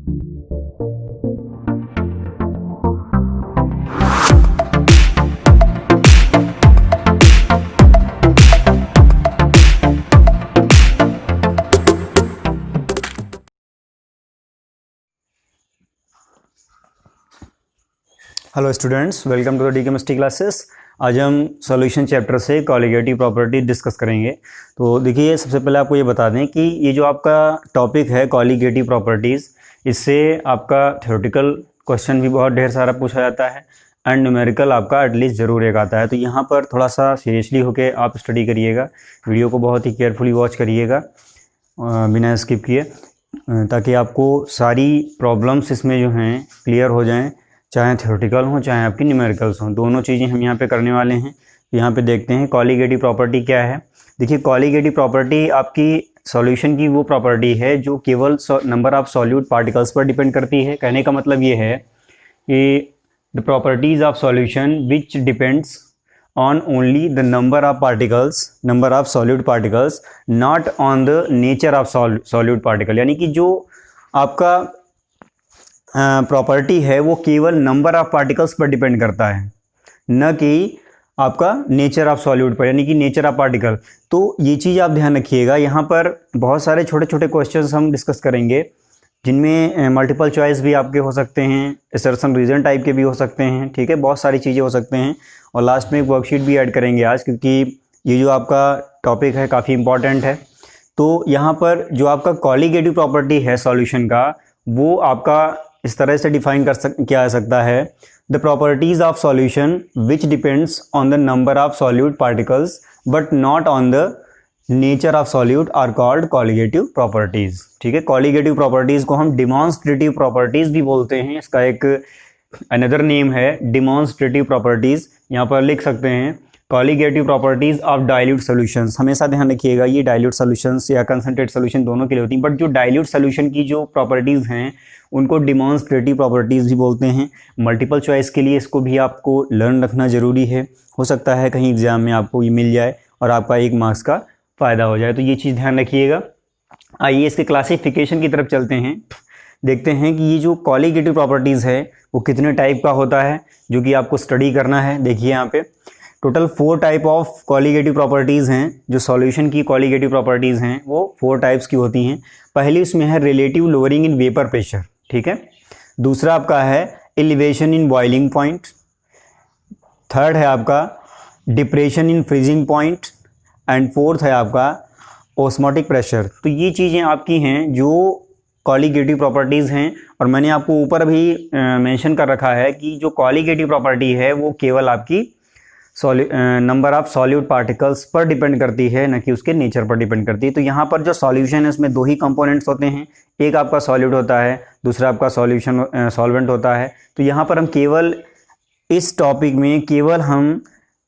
Hello students, welcome to the D chemistry classes. आज हम solution chapter से colligative property discuss करेंगे। तो देखिए, सबसे पहले आपको ये बता दें कि ये जो आपका टॉपिक है कॉलिगेटिव प्रॉपर्टीज़, इससे आपका थ्योरेटिकल क्वेश्चन भी बहुत ढेर सारा पूछा जाता है एंड न्यूमेरिकल आपका एटलीस्ट ज़रूर एक आता है। तो यहाँ पर थोड़ा सा सीरियसली होकर आप स्टडी करिएगा, वीडियो को बहुत ही केयरफुली वॉच करिएगा बिना स्किप किए, ताकि आपको सारी प्रॉब्लम्स इसमें जो हैं क्लियर हो जाएँ, चाहे थ्योरेटिकल हो चाहे आपकी न्यूमेरिकल्स हों, दोनों चीज़ें हम यहाँ पे करने वाले हैं। यहाँ पे देखते हैं कॉलिगेटिव प्रॉपर्टी क्या है। देखिए, कॉलिगेटिव प्रॉपर्टी आपकी सॉल्यूशन की वो प्रॉपर्टी है जो केवल नंबर ऑफ सॉल्यूट पार्टिकल्स पर डिपेंड करती है। कहने का मतलब ये है कि the properties of solution which depends on only the number of solute particles, not on the nature of solute particle. यानी कि जो आपका प्रॉपर्टी है वो केवल नंबर ऑफ पार्टिकल्स पर डिपेंड करता है, न कि आपका नेचर ऑफ सॉल्यूट पर, यानी कि नेचर ऑफ पार्टिकल। तो ये चीज़ आप ध्यान रखिएगा। यहाँ पर बहुत सारे छोटे छोटे क्वेश्चंस हम डिस्कस करेंगे, जिनमें मल्टीपल चॉइस भी आपके हो सकते हैं, असर्शन रीजन टाइप के भी हो सकते हैं, ठीक है, बहुत सारी चीज़ें हो सकते हैं। और लास्ट में एक वर्कशीट भी ऐड करेंगे आज, क्योंकि ये जो आपका टॉपिक है काफ़ी इंपॉर्टेंट है। तो यहाँ पर जो आपका कॉलिगेटिव प्रॉपर्टी है सॉल्यूशन का, वो आपका इस तरह से डिफाइन किया जा सकता है। The properties of solution which depends on the number of solute particles but not on the nature of solute are called colligative properties. ठीक है, कॉलिगेटिव प्रॉपर्टीज को हम डिमॉन्स्ट्रेटिव प्रॉपर्टीज भी बोलते हैं। इसका एक अनदर नेम है डिमॉन्स्ट्रेटिव प्रॉपर्टीज। यहाँ पर लिख सकते हैं colligative properties of dilute solutions. हमेशा ध्यान रखिएगा, ये डाइल्यूट सॉल्यूशंस या कंसंट्रेट सॉल्यूशन दोनों के लिए होती हैं, बट जो डाइल्यूट सॉल्यूशन की जो प्रॉपर्टीज हैं उनको डिमॉन्स्ट्रेटिव प्रॉपर्टीज भी बोलते हैं। मल्टीपल चॉइस के लिए इसको भी आपको लर्न रखना ज़रूरी है। हो सकता है कहीं एग्जाम में आपको ये मिल जाए और आपका 1 मार्क्स का फ़ायदा हो जाए, तो ये चीज़ ध्यान रखिएगा। आइए इसके क्लासिफिकेशन की तरफ चलते हैं, देखते हैं कि ये जो कॉलिगेटिव प्रॉपर्टीज़ है वो कितने टाइप का होता है, जो कि आपको स्टडी करना है। देखिए, यहाँ पे total 4 type of colligative properties हैं। जो सॉल्यूशन की कॉलिगेटिव प्रॉपर्टीज़ हैं वो 4 टाइप्स की होती हैं। पहली उसमें है relative lowering in vapour pressure, ठीक है। दूसरा आपका है elevation in boiling point. Third है आपका depression in freezing point and fourth है आपका ऑस्मोटिक प्रेशर। तो ये चीज़ें आपकी हैं जो कॉलिगेटिव प्रॉपर्टीज़ हैं। और मैंने आपको ऊपर भी मेंशन कर रखा है कि जो कॉलिगेटिव प्रॉपर्टी है वो केवल आपकी नंबर ऑफ सॉल्यूट पार्टिकल्स पर डिपेंड करती है, न कि उसके नेचर पर डिपेंड करती है। तो यहाँ पर जो सॉल्यूशन है उसमें 2 ही कंपोनेंट्स होते हैं, एक आपका सॉल्यूट होता है, दूसरा आपका सॉल्वेंट होता है। तो यहाँ पर हम केवल इस टॉपिक में केवल हम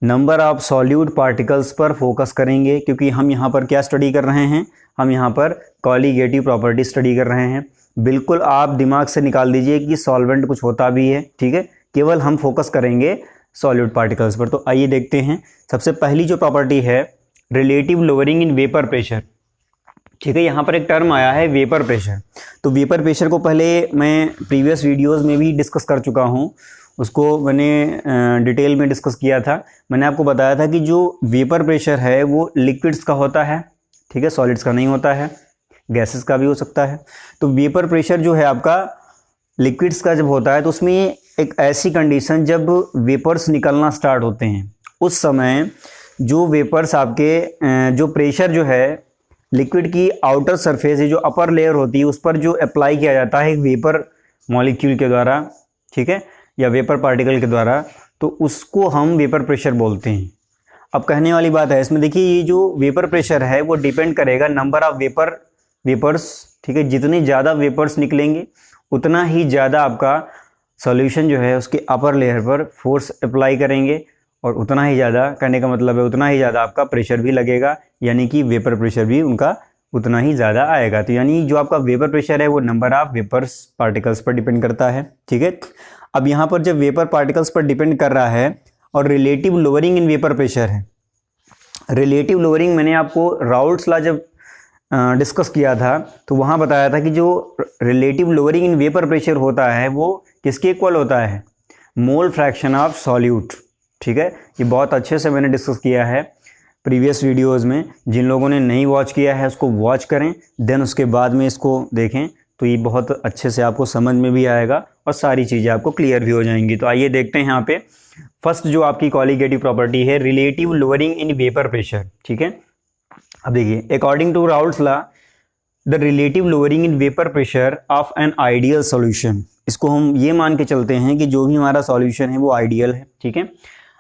नंबर ऑफ सॉल्यूट पार्टिकल्स पर फोकस करेंगे, क्योंकि हम यहाँ पर क्या स्टडी कर रहे हैं, हम यहाँ पर कॉलिगेटिव प्रॉपर्टी स्टडी कर रहे हैं। बिल्कुल आप दिमाग से निकाल दीजिए कि सॉल्वेंट कुछ होता भी है, ठीक है, केवल हम फोकस करेंगे सॉल्यूट पार्टिकल्स पर। तो आइए देखते हैं। सबसे पहली जो प्रॉपर्टी है relative lowering in vapour pressure, ठीक है। यहाँ पर एक टर्म आया है वेपर प्रेशर। तो वेपर प्रेशर को पहले मैं प्रीवियस वीडियोस में भी डिस्कस कर चुका हूँ, उसको मैंने डिटेल में डिस्कस किया था। मैंने आपको बताया था कि जो वेपर प्रेशर है वो लिक्विड्स का होता है, ठीक है, सॉलिड्स का नहीं होता है, गैसेस का भी हो सकता है। तो वेपर प्रेशर जो है आपका लिक्विड्स का जब होता है तो उसमें एक ऐसी कंडीशन जब वेपर्स निकलना स्टार्ट होते हैं, उस समय जो वेपर्स आपके जो प्रेशर जो है लिक्विड की आउटर सरफेस, जो अपर लेयर होती है, उस पर जो अप्लाई किया जाता है एक वेपर मॉलिक्यूल के द्वारा, ठीक है, या वेपर पार्टिकल के द्वारा, तो उसको हम वेपर प्रेशर बोलते हैं। अब कहने वाली बात है इसमें, देखिए, ये जो वेपर प्रेशर है वो डिपेंड करेगा नंबर ऑफ वेपर्स, ठीक है। जितने ज़्यादा वेपर्स निकलेंगे उतना ही ज़्यादा आपका सॉल्यूशन जो है उसके अपर लेयर पर फोर्स अप्लाई करेंगे, और उतना ही ज़्यादा, कहने का मतलब है उतना ही ज़्यादा आपका प्रेशर भी लगेगा, यानी कि वेपर प्रेशर भी उनका उतना ही ज़्यादा आएगा। तो यानी जो आपका वेपर प्रेशर है वो नंबर ऑफ वेपर्स पार्टिकल्स पर डिपेंड करता है, ठीक है। अब यहाँ पर जब वेपर पार्टिकल्स पर डिपेंड कर रहा है और relative lowering in vapour pressure है, रिलेटिव लोअरिंग मैंने आपको राउल्ट्स लॉ जब डिस्कस किया था तो वहाँ बताया था कि जो relative lowering in vapour pressure होता है वो किसके इक्वल होता है, मोल फ्रैक्शन ऑफ सॉल्यूट। ठीक है, ये बहुत अच्छे से मैंने डिस्कस किया है प्रीवियस वीडियोस में। जिन लोगों ने नहीं वॉच किया है उसको वॉच करें, देन उसके बाद में इसको देखें तो ये बहुत अच्छे से आपको समझ में भी आएगा और सारी चीज़ें आपको क्लियर भी हो जाएंगी। तो आइए देखते हैं यहाँ पे फर्स्ट जो आपकी कॉलिगेटिव प्रॉपर्टी है, relative lowering in vapour pressure. ठीक है, अब देखिए, according to Raoult's law the relative lowering in vapour pressure of an ideal solution, इसको हम ये मान के चलते हैं कि जो भी हमारा सॉल्यूशन है वो आइडियल है। ठीक है,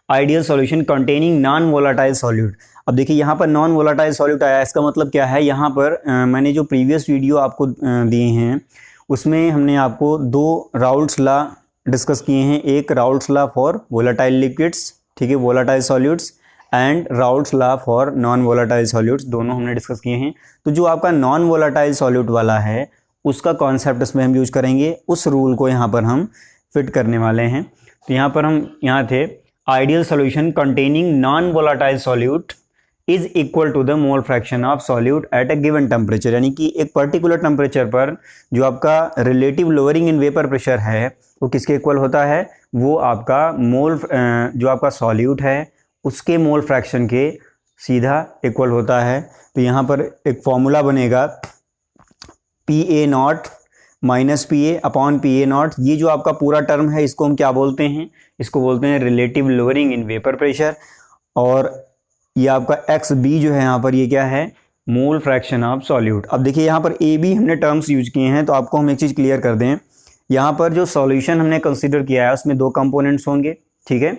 ideal solution containing non volatile solute. अब देखिए यहाँ पर नॉन वोलाटाइल सॉल्यूट आया, इसका मतलब क्या है, यहाँ पर मैंने जो प्रीवियस वीडियो आपको दिए हैं उसमें हमने आपको दो राउल्ट्स लॉ डिस्कस किए हैं, एक Raoult's law for volatile liquids, ठीक है, volatile solutes, and Raoult's law for non volatile solutes, दोनों हमने डिस्कस किए हैं। तो जो आपका नॉन वोलाटाइल सॉल्यूट वाला है उसका कॉन्सेप्ट इसमें हम यूज करेंगे, उस रूल को यहाँ पर हम फिट करने वाले हैं। तो यहाँ पर हम यहाँ थे, ideal solution containing non volatile solute is equal to the mole fraction of solute at a given temperature, यानी कि एक पर्टिकुलर टेम्परेचर पर जो आपका relative lowering in vapour pressure है वो किसके इक्वल होता है, वो आपका मोल जो आपका सॉल्यूट है उसके मोल फ्रैक्शन के सीधा इक्वल होता है। तो यहाँ पर एक फॉर्मूला बनेगा PA0 minus PA upon PA0। ये जो आपका पूरा टर्म है इसको हम क्या बोलते हैं, इसको बोलते हैं relative lowering in vapour pressure. और ये आपका XB जो है यहाँ पर ये क्या है, मोल फ्रैक्शन ऑफ सॉल्यूट। अब देखिए यहाँ पर AB हमने टर्म्स यूज किए हैं, तो आपको हम एक चीज़ क्लियर कर दें, यहाँ पर जो सॉल्यूशन हमने कंसीडर किया है उसमें दो कंपोनेंट्स होंगे। ठीक है,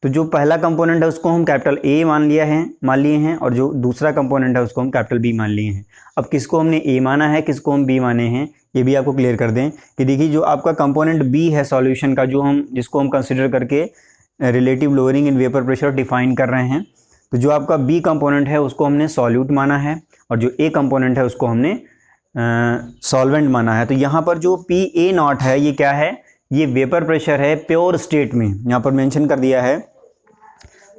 तो जो पहला कंपोनेंट है उसको हम कैपिटल A मान लिए हैं और जो दूसरा कंपोनेंट है उसको हम कैपिटल B मान लिए हैं। अब किसको हमने A माना है, किसको हम B माने हैं, ये भी आपको क्लियर कर दें कि देखिए जो आपका कंपोनेंट B है सॉल्यूशन का, जिसको हम कंसिडर करके relative lowering in vapour pressure define कर रहे हैं, तो जो आपका B कंपोनेंट है उसको हमने सॉल्यूट माना है और जो A कंपोनेंट है उसको हमने सॉल्वेंट माना है। तो यहाँ पर जो PA0 है ये क्या है, ये वेपर प्रेशर है प्योर स्टेट में, यहाँ पर मेंशन कर दिया है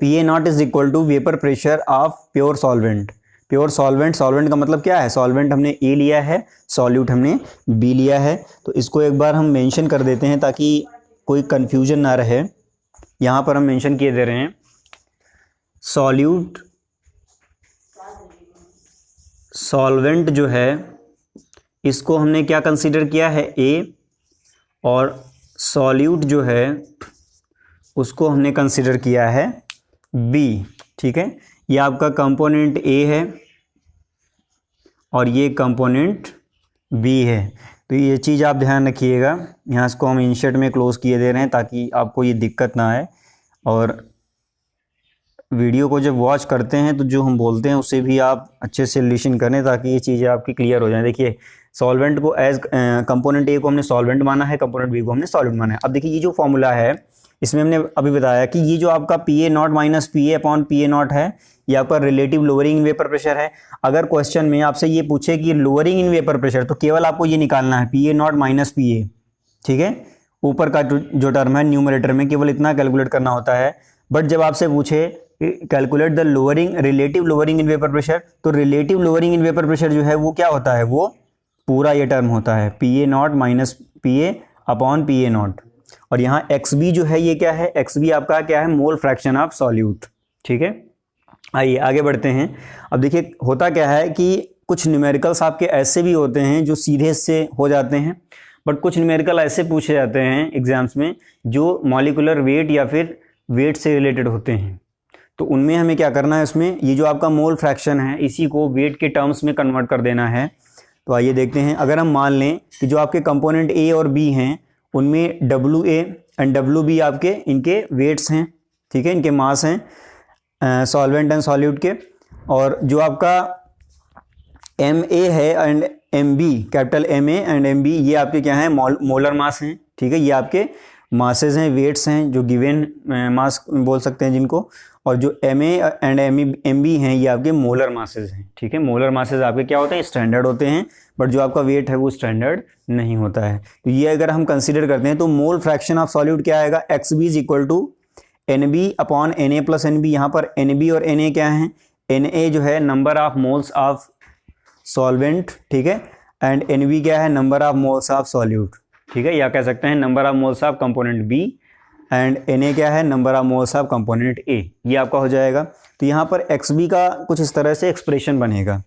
PA0 is equal to vapour pressure of pure solvent. Pure solvent, solvent का मतलब क्या है, सॉल्वेंट हमने A लिया है, सॉल्यूट हमने B लिया है। तो इसको एक बार हम मेंशन कर देते हैं ताकि कोई कंफ्यूजन ना रहे। यहाँ पर हम मेंशन किए दे रहे हैं सॉल्यूट, सॉल्वेंट जो है इसको हमने क्या कंसीडर किया है A, और सॉल्यूट जो है उसको हमने कंसीडर किया है B। ठीक है, ये आपका कंपोनेंट A है और ये कंपोनेंट B है। तो ये चीज़ आप ध्यान रखिएगा, यहाँ इसको हम इंशर्ट में क्लोज किए दे रहे हैं ताकि आपको ये दिक्कत ना आए, और वीडियो को जब वॉच करते हैं तो जो हम बोलते हैं उसे भी आप अच्छे से लिसन करें ताकि ये चीज़ें आपकी क्लियर हो जाएं। देखिए सॉल्वेंट को एज कंपोनेंट A को हमने सॉल्वेंट माना है, कंपोनेंट B को हमने सॉल्यूट माना है। अब देखिए ये जो फॉर्मूला है इसमें हमने अभी बताया कि ये जो आपका PA0 minus PA upon PA0 है ये आपका relative lowering in vapour pressure है। अगर क्वेश्चन में आपसे ये पूछे कि लोअरिंग इन वेपर प्रेशर तो केवल आपको ये निकालना है PA0 माइनस PA। ठीक है, ऊपर का जो टर्म है न्यूमरेटर में केवल इतना कैलकुलेट करना होता है। बट जब आपसे पूछे calculate the lowering relative lowering in vapour pressure, तो relative lowering in vapour pressure जो है वो क्या होता है, वो पूरा ये टर्म होता है PA0 minus PA upon PA0। और यहाँ XB जो है ये क्या है, XB आपका क्या है, मोल फ्रैक्शन ऑफ सॉल्यूट। ठीक है, आइए आगे बढ़ते हैं। अब देखिए होता क्या है कि कुछ न्यूमेरिकल्स आपके ऐसे भी होते हैं जो सीधे से हो जाते हैं, बट कुछ न्यूमेरिकल ऐसे पूछे जाते हैं एग्जाम्स में जो मॉलिक्यूलर वेट या फिर वेट से रिलेटेड होते हैं। तो उनमें हमें क्या करना है, इसमें ये जो आपका मोल फ्रैक्शन है इसी को वेट के टर्म्स में कन्वर्ट कर देना है। तो आइए देखते हैं, अगर हम मान लें कि जो आपके कंपोनेंट A और B हैं उनमें WA एंड WB आपके इनके वेट्स हैं। ठीक है, इनके मास हैं सॉल्वेंट एंड सॉल्यूट के, और जो आपका MA है and MB, capital MA and MB ये आपके क्या हैं, मोलर मास हैं। ठीक है, ये आपके मासेज हैं, वेट्स हैं, जो गिवन मास बोल सकते हैं जिनको, और जो MA एंड MB हैं ये आपके मोलर मासेज हैं। ठीक है, मोलर मासेज आपके क्या होते हैं, स्टैंडर्ड होते हैं, बट जो आपका वेट है वो स्टैंडर्ड नहीं होता है। तो ये अगर हम कंसीडर करते हैं तो मोल फ्रैक्शन ऑफ सॉल्यूट क्या आएगा, XB is equal to NB upon NA plus NB। यहाँ पर NB और NA क्या है, NA जो है number of moles of solvent, ठीक है, एंड NB क्या है, number of moles of solute, ठीक है, या कह सकते हैं number of moles of component B, and Na क्या है, number of moles of component A। ये आपका हो जाएगा। तो यहाँ पर XB का कुछ इस तरह से एक्सप्रेशन बनेगा।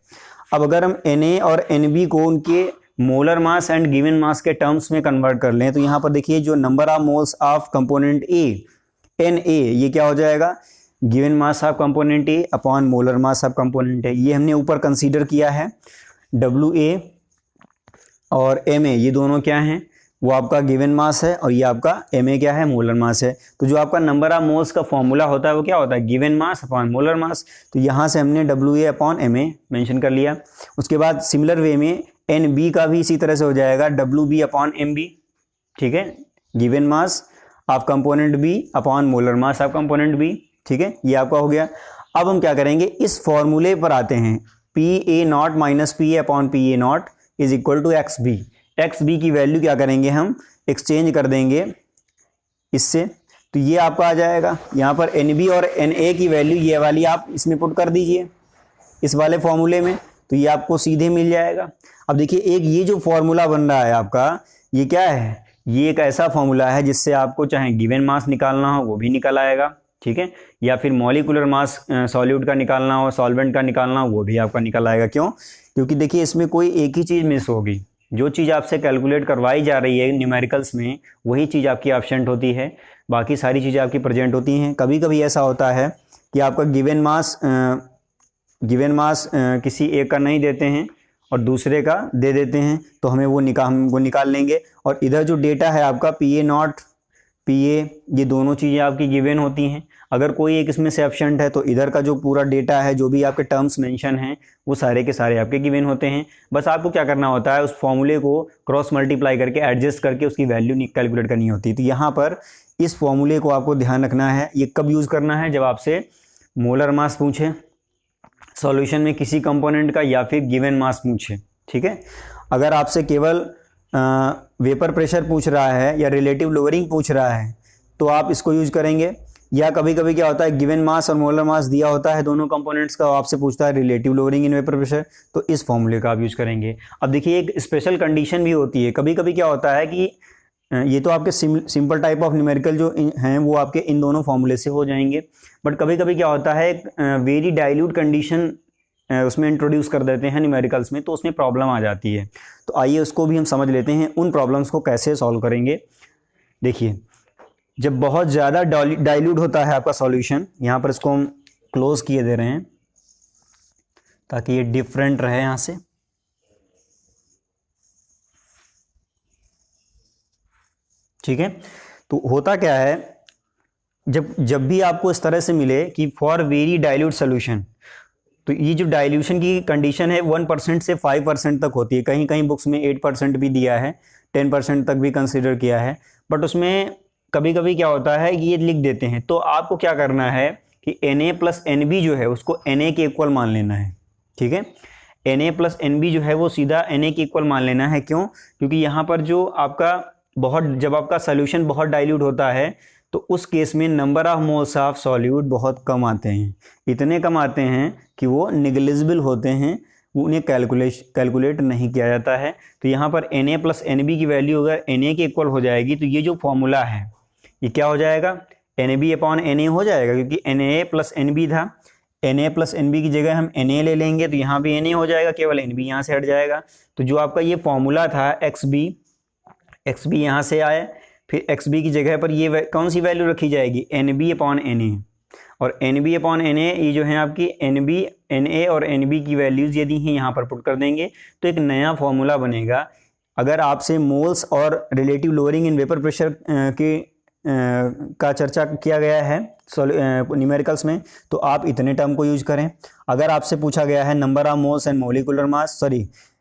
अब अगर हम Na और NB को उनके molar mass and given mass के टर्म्स में कन्वर्ट कर लें, तो यहाँ पर देखिए जो number of moles of component A Na, ये क्या हो जाएगा, given mass of component A upon molar mass of component A। ये हमने ऊपर कंसीडर किया है। WA और Ma ये दोनों क्या हैं, वो आपका गिवन मास है, और ये आपका Ma क्या है, मोलर मास है। तो जो आपका नंबर ऑफ मोल्स का फॉर्मूला होता है वो क्या होता है, given mass upon molar mass. तो यहाँ से हमने WA अपॉन Ma मेंशन कर लिया। उसके बाद सिमिलर वे में NB का भी इसी तरह से हो जाएगा, WB अपॉन MB, ठीक है, given mass of component B upon molar mass of component B, ठीक है, ये आपका हो गया। अब हम क्या करेंगे, इस फॉर्मूले पर आते हैं, PA0 minus PA upon PA0 is equal to XB। XB की वैल्यू क्या करेंगे, हम एक्सचेंज कर देंगे इससे, तो ये आपका आ जाएगा। यहाँ पर NB और Na की वैल्यू ये वाली आप इसमें पुट कर दीजिए इस वाले फॉर्मूले में, तो ये आपको सीधे मिल जाएगा। अब देखिए एक ये जो फॉर्मूला बन रहा है आपका, ये क्या है, ये एक ऐसा फॉर्मूला है जिससे आपको चाहे गिवन मास निकालना हो वो भी निकल आएगा, ठीक है, या फिर मॉलिक्यूलर मास सॉल्यूट का निकालना हो, सॉल्वेंट का निकालना हो, वो भी आपका निकल आएगा। क्यों, क्योंकि देखिए इसमें कोई एक ही चीज़ मिस होगी, जो चीज़ आपसे कैलकुलेट करवाई जा रही है न्यूमेरिकल्स में वही चीज़ आपकी एब्सेंट होती है, बाकी सारी चीज़ें आपकी प्रेजेंट होती हैं। कभी कभी ऐसा होता है कि आपका गिवन मास किसी एक का नहीं देते हैं और दूसरे का दे देते हैं, तो हमें वो निकाल लेंगे। और इधर जो डेटा है आपका PA0 PA, ये दोनों चीज़ें आपकी गिवन होती हैं। अगर कोई एक इसमें से एब्सेंट है तो इधर का जो पूरा डेटा है, जो भी आपके टर्म्स मेंशन हैं, वो सारे के सारे आपके गिवन होते हैं। बस आपको क्या करना होता है, उस फॉर्मूले को क्रॉस मल्टीप्लाई करके एडजस्ट करके उसकी वैल्यू कैलकुलेट करनी होती है। तो यहाँ पर इस फॉर्मूले को आपको ध्यान रखना है। ये कब यूज़ करना है, जब आपसे मोलर मास पूछे सॉल्यूशन में किसी कंपोनेंट का, या फिर गिवन मास पूछे, ठीक है। अगर आपसे केवल वेपर प्रेशर पूछ रहा है या रिलेटिव लोअरिंग पूछ रहा है तो आप इसको यूज करेंगे। या कभी कभी क्या होता है, गिवन मास और मोलर मास दिया होता है दोनों कंपोनेंट्स का, आपसे पूछता है relative lowering in vapour pressure, तो इस फॉर्मूले का आप यूज करेंगे। अब देखिए एक स्पेशल कंडीशन भी होती है, कभी कभी क्या होता है कि ये तो आपके सिंपल टाइप ऑफ न्यूमेरिकल जो हैं वो आपके इन दोनों फॉर्मूले से हो जाएंगे, बट कभी कभी क्या होता है वेरी डाइल्यूट कंडीशन उसमें इंट्रोड्यूस कर देते हैं न्यूमेरिकल्स में, तो उसमें प्रॉब्लम आ जाती है। तो आइए उसको भी हम समझ लेते हैं, उन प्रॉब्लम्स को कैसे सॉल्व करेंगे। देखिए जब बहुत ज़्यादा डाइल्यूट होता है आपका सॉल्यूशन, यहाँ पर इसको हम क्लोज किए दे रहे हैं ताकि ये डिफरेंट रहे यहाँ से, ठीक है। तो होता क्या है, जब भी आपको इस तरह से मिले कि फॉर वेरी डाइल्यूट सोल्यूशन, तो ये जो डाइल्यूशन की कंडीशन है 1% से 5% तक होती है। कहीं कहीं बुक्स में 8% भी दिया है, 10% तक भी कंसिडर किया है, बट उसमें कभी कभी क्या होता है कि ये लिख देते हैं। तो आपको क्या करना है कि Na प्लस NB जो है उसको Na के इक्वल मान लेना है, ठीक है। Na प्लस NB जो है वो सीधा Na के इक्वल मान लेना है। क्यों, क्योंकि यहाँ पर जो आपका जब आपका सोल्यूशन बहुत डाइल्यूट होता है तो उस केस में number of moles of solute बहुत कम आते हैं, इतने कम आते हैं कि वो निगलिजिबल होते हैं, उन्हें कैलकुलेट नहीं किया जाता है। तो यहाँ पर Na प्लस NB की वैल्यू अगर Na के इक्वल हो जाएगी तो ये जो फॉर्मूला है ये क्या हो जाएगा, NB अपॉन Na हो जाएगा, क्योंकि Na प्लस NB था। Na प्लस NB की जगह हम Na ले लेंगे तो यहाँ भी Na हो जाएगा, केवल NB यहाँ से हट जाएगा। तो जो आपका ये फॉर्मूला था XB यहाँ से आए, फिर XB की जगह पर ये कौन सी वैल्यू रखी जाएगी, NB अपॉन Na, और NB अपॉन Na ये जो है आपकी NB Na और NB की वैल्यूज़ यदि हैं यहाँ पर पुट कर देंगे तो एक नया फॉर्मूला बनेगा। अगर आपसे मोल्स और relative lowering in vapour pressure का चर्चा किया गया है न्यूमेरिकल्स में, तो आप इतने टर्म को यूज करें। अगर आपसे पूछा गया है number of moles and molecular mass,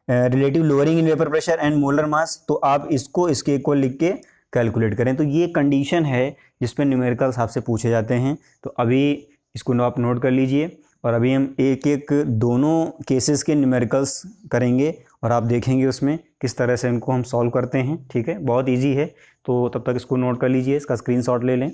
relative lowering in vapour pressure and molar mass, तो आप इसको इसके इक्वल लिख के कैलकुलेट करें। तो ये कंडीशन है जिस पे न्यूमेरिकल्स आपसे पूछे जाते हैं। तो अभी इसको आप नोट कर लीजिए, और अभी हम एक एक दोनों केसेस के न्यूमेरिकल्स करेंगे और आप देखेंगे उसमें किस तरह से इनको हम सॉल्व करते हैं, ठीक है। बहुत ईजी है, तो तब तक इसको नोट कर लीजिए, इसका स्क्रीनशॉट ले लें।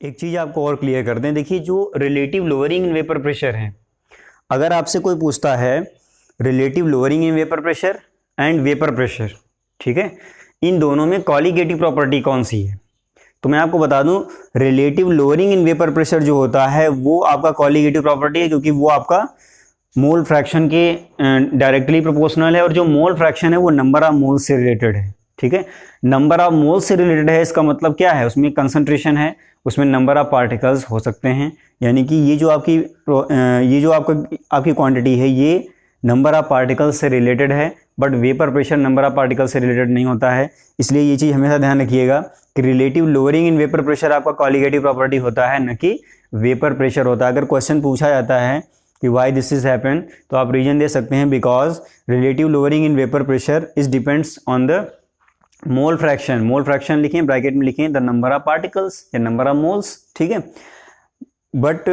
एक चीज़ आपको और क्लियर कर दें, देखिए जो relative lowering in vapour pressure है, अगर आपसे कोई पूछता है relative lowering in vapour pressure and vapour pressure, ठीक है, इन दोनों में कॉलीगेटिव प्रॉपर्टी कौन सी है, तो मैं आपको बता दूं relative lowering in vapour pressure जो होता है वो आपका कॉलीगेटिव प्रॉपर्टी है, क्योंकि वो आपका मोल फ्रैक्शन के डायरेक्टली प्रोपोर्शनल है, और जो मोल फ्रैक्शन है वो नंबर ऑफ मोल्स से रिलेटेड है, ठीक है। नंबर ऑफ मोल्स से रिलेटेड है, इसका मतलब क्या है, उसमें कंसंट्रेशन है, उसमें नंबर ऑफ पार्टिकल्स हो सकते हैं, यानी कि ये जो आपकी क्वांटिटी है ये नंबर ऑफ पार्टिकल्स से रिलेटेड है, but vapour pressure number of particles से रिलेटेड नहीं होता है। इसलिए ये चीज़ हमेशा ध्यान रखिएगा कि relative lowering in vapour pressure आपका कॉलीगेटिव प्रॉपर्टी होता है, न कि वेपर प्रेशर होता है। अगर क्वेश्चन पूछा जाता है कि वाई दिस इज हैपन, तो आप रीजन दे सकते हैं because relative lowering in vapour pressure is depends on the mole fraction. Mole fraction लिखें, ब्रैकेट में लिखें द नंबर ऑफ पार्टिकल्स या नंबर ऑफ मोल्स, ठीक है, but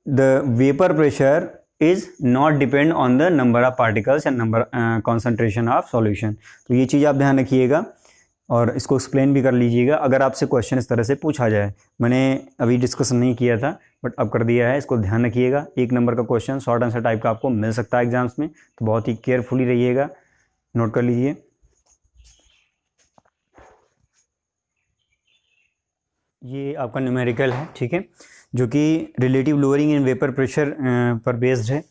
the vapour pressure is not depend on the number of particles या number concentration of solution. तो ये चीज़ आप ध्यान रखिएगा और इसको एक्सप्लेन भी कर लीजिएगा अगर आपसे क्वेश्चन इस तरह से पूछा जाए। मैंने अभी डिस्कस नहीं किया था बट अब कर दिया है, इसको ध्यान रखिएगा। 1 नंबर का क्वेश्चन शॉर्ट आंसर टाइप का आपको मिल सकता है एग्जाम्स में, तो बहुत ही केयरफुली रहिएगा, नोट कर लीजिए। ये आपका न्यूमेरिकल है, ठीक है, जो कि relative lowering in vapour pressure पर बेस्ड है।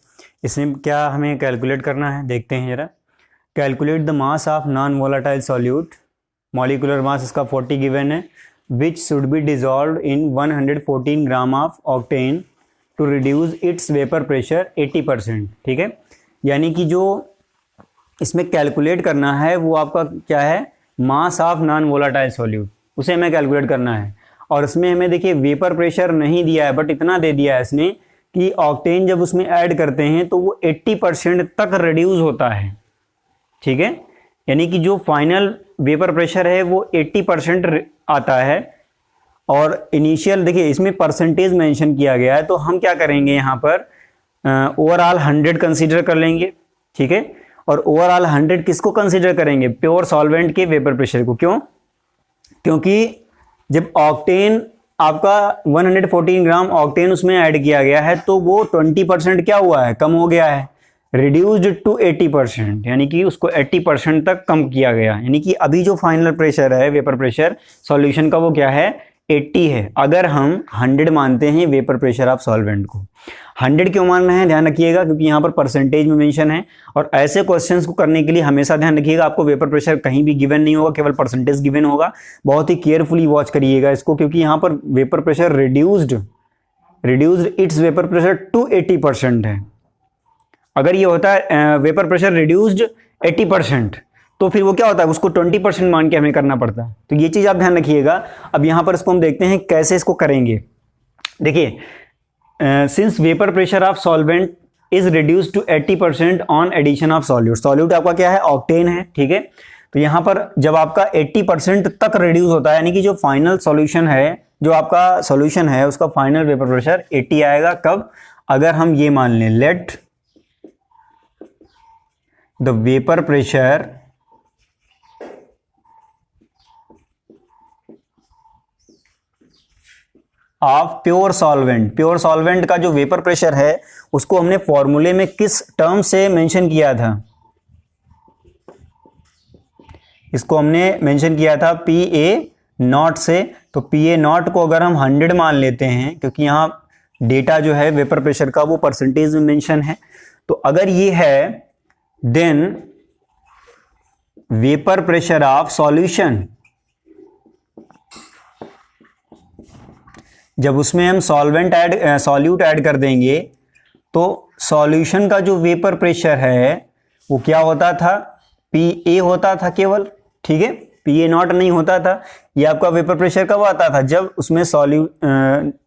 इसमें क्या हमें कैलकुलेट करना है, देखते हैं जरा। Calculate the mass of non volatile solute, molecular mass इसका 40 गिवन है, which should be dissolve in 114 gram of octane to reduce its vapour pressure 80%, ठीक है। यानी कि जो इसमें कैलकुलेट करना है वो आपका क्या है, मास ऑफ नॉन वोलाटाइल सॉल्यूट, उसे हमें कैलकुलेट करना है। और इसमें हमें देखिए वेपर प्रेशर नहीं दिया है, बट इतना दे दिया है इसने कि ऑक्टेन जब उसमें ऐड करते हैं तो वो 80% तक रिड्यूस होता है, ठीक है। यानी कि जो फाइनल वेपर प्रेशर है वो 80% आता है। और इनिशियल देखिए इसमें परसेंटेज मेंशन किया गया है, तो हम क्या करेंगे यहाँ पर ओवरऑल 100 कंसीडर कर लेंगे, ठीक है। और ओवरऑल 100 किसको कंसीडर करेंगे, प्योर सॉल्वेंट के वेपर प्रेशर को। क्यों, क्योंकि जब ऑक्टेन आपका 114 ग्राम ऑक्टेन उसमें ऐड किया गया है तो वो 20% क्या हुआ है, कम हो गया है, रिड्यूस्ड टू 80%, यानी कि उसको 80% तक कम किया गया। यानी कि अभी जो फाइनल प्रेशर है वेपर प्रेशर सॉल्यूशन का वो क्या है, 80 है। अगर हम 100 मानते हैं वेपर प्रेशर ऑफ सॉल्वेंट को, 100 क्यों मान रहे हैं ध्यान रखिएगा, क्योंकि यहाँ पर परसेंटेज में मेंशन है। और ऐसे क्वेश्चंस को करने के लिए हमेशा ध्यान रखिएगा आपको वेपर प्रेशर कहीं भी गिवन नहीं होगा, केवल परसेंटेज गिवन होगा। बहुत ही केयरफुली वॉच करिएगा इसको, क्योंकि यहाँ पर vapour pressure reduced its vapour pressure to 80% है। अगर ये होता है वेपर प्रेशर रिड्यूस्ड 80%, तो फिर वो क्या होता है, उसको 20% मान के हमें करना पड़ता है। तो ये चीज़ आप ध्यान रखिएगा। अब यहाँ पर इसको हम देखते हैं कैसे इसको करेंगे। देखिए since vapour pressure of solvent is reduced to 80% on addition of solute, solute आपका क्या है, ऑक्टेन है, ठीक है। तो यहाँ पर जब आपका 80% तक रिड्यूस होता है, यानी कि जो फाइनल सॉल्यूशन है, जो आपका सॉल्यूशन है उसका फाइनल वेपर प्रेशर 80 आएगा। कब, अगर हम ये मान लें let the vapour pressure of pure solvent, pure solvent का जो वेपर प्रेशर है उसको हमने फॉर्मूले में किस टर्म से मेंशन किया था, इसको हमने मेंशन किया था PA0 से। तो PA0 को अगर हम 100 मान लेते हैं, क्योंकि यहाँ डेटा जो है वेपर प्रेशर का वो परसेंटेज में मेंशन है, तो अगर ये है then vapour pressure of solution, जब उसमें हम सॉल्यूट ऐड कर देंगे तो सॉल्यूशन का जो वेपर प्रेशर है वो क्या होता था, PA होता था केवल, ठीक है, PA0 नहीं होता था। ये आपका वेपर प्रेशर कब आता था, जब उसमें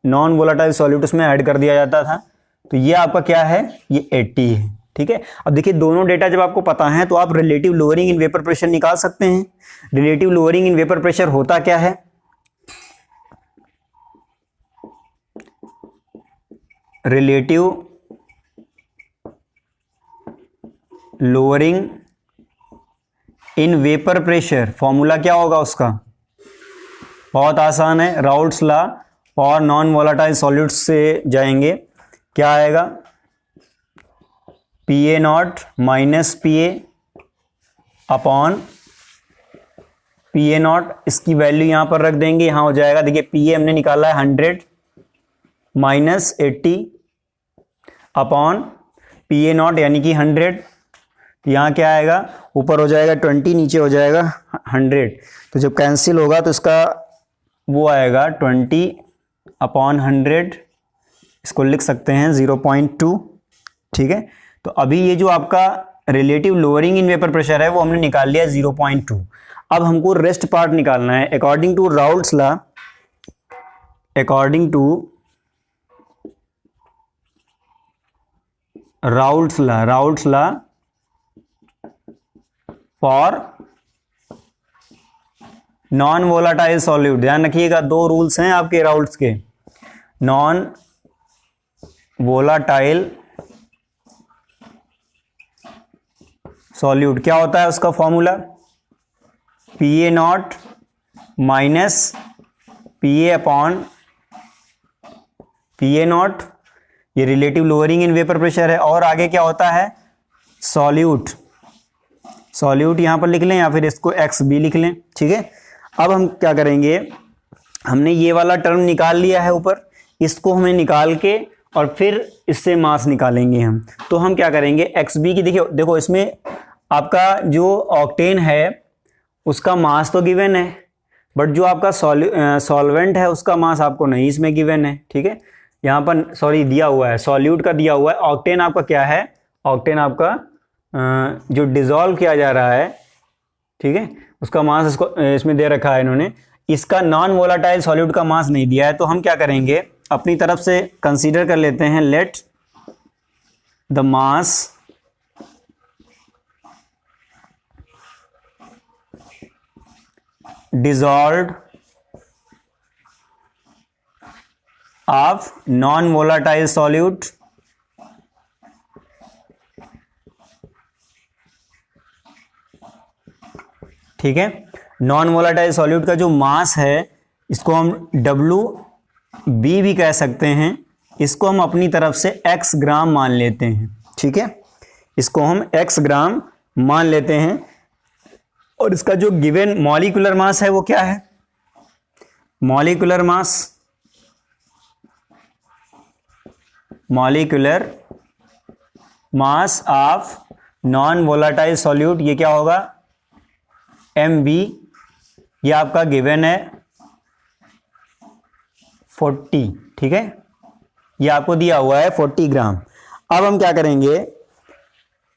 नॉन वोलाटाइल सॉल्यूट उसमें ऐड कर दिया जाता था। तो ये आपका क्या है, ये 80 है, ठीक है। अब देखिए दोनों डेटा जब आपको पता है तो आप relative lowering in vapour pressure निकाल सकते हैं। Relative lowering in vapour pressure होता क्या है, relative lowering in vapour pressure formula क्या होगा उसका, बहुत आसान है, राउल्ट्स लॉ और नॉन वोलाटाइल सॉल्यूट्स से जाएंगे, क्या आएगा, P A nought minus P A upon P A not, इसकी वैल्यू यहां पर रख देंगे, यहां हो जाएगा, देखिए पी ए हमने निकाला है 100 minus 80 upon P A not यानी कि 100, यहाँ क्या आएगा, ऊपर हो जाएगा 20, नीचे हो जाएगा 100, तो जब कैंसिल होगा तो इसका वो आएगा 20 अपॉन 100, इसको लिख सकते हैं 0.2, ठीक है। तो अभी ये जो आपका relative lowering in vapour pressure है वो हमने निकाल लिया 0.2। अब हमको रेस्ट पार्ट निकालना है। According to Raoult's law, according to Raoult's law for non volatile solute, ध्यान रखिएगा, दो रूल्स हैं आपके राउल्ट्स के। नॉन वोलाटाइल सॉल्यूट क्या होता है, उसका formula P A nought minus P A upon P A nought, ये relative lowering in vapour pressure है। और आगे क्या होता है, सॉल्यूट, सॉल्यूट यहां पर लिख लें या फिर इसको एक्स बी लिख लें, ठीक है। अब हम क्या करेंगे, हमने ये वाला टर्म निकाल लिया है ऊपर, इसको हमें निकाल के और फिर इससे मास निकालेंगे हम। तो हम क्या करेंगे, एक्स बी की देखिए, देखो इसमें आपका जो ऑक्टेन है उसका मास तो गिवन है, बट जो आपका सॉल्वेंट है उसका मास आपको नहीं इसमें गिवन है, ठीक है। यहाँ पर सॉरी दिया हुआ है, सॉल्यूट का दिया हुआ है। ऑक्टेन आपका क्या है, ऑक्टेन आपका जो डिजोल्व किया जा रहा है, ठीक है, उसका मास इसको इसमें दे रखा है इन्होंने। इसका नॉन वोलाटाइल सॉल्यूट का मास नहीं दिया है, तो हम क्या करेंगे, अपनी तरफ से कंसीडर कर लेते हैं, let the mass dissolved of non-volatile solute ठीक है। नॉन वोलाटाइल सॉल्यूट का जो मास है इसको हम WB भी कह सकते हैं, इसको हम अपनी तरफ से x ग्राम मान लेते हैं, ठीक है, इसको हम x ग्राम मान लेते हैं। और इसका जो गिवन मॉलिक्यूलर मास है वो क्या है, molecular mass of non volatile solute, ये क्या होगा, MB, ये आपका गिवन है 40, ठीक है, ये आपको दिया हुआ है 40 ग्राम। अब हम क्या करेंगे,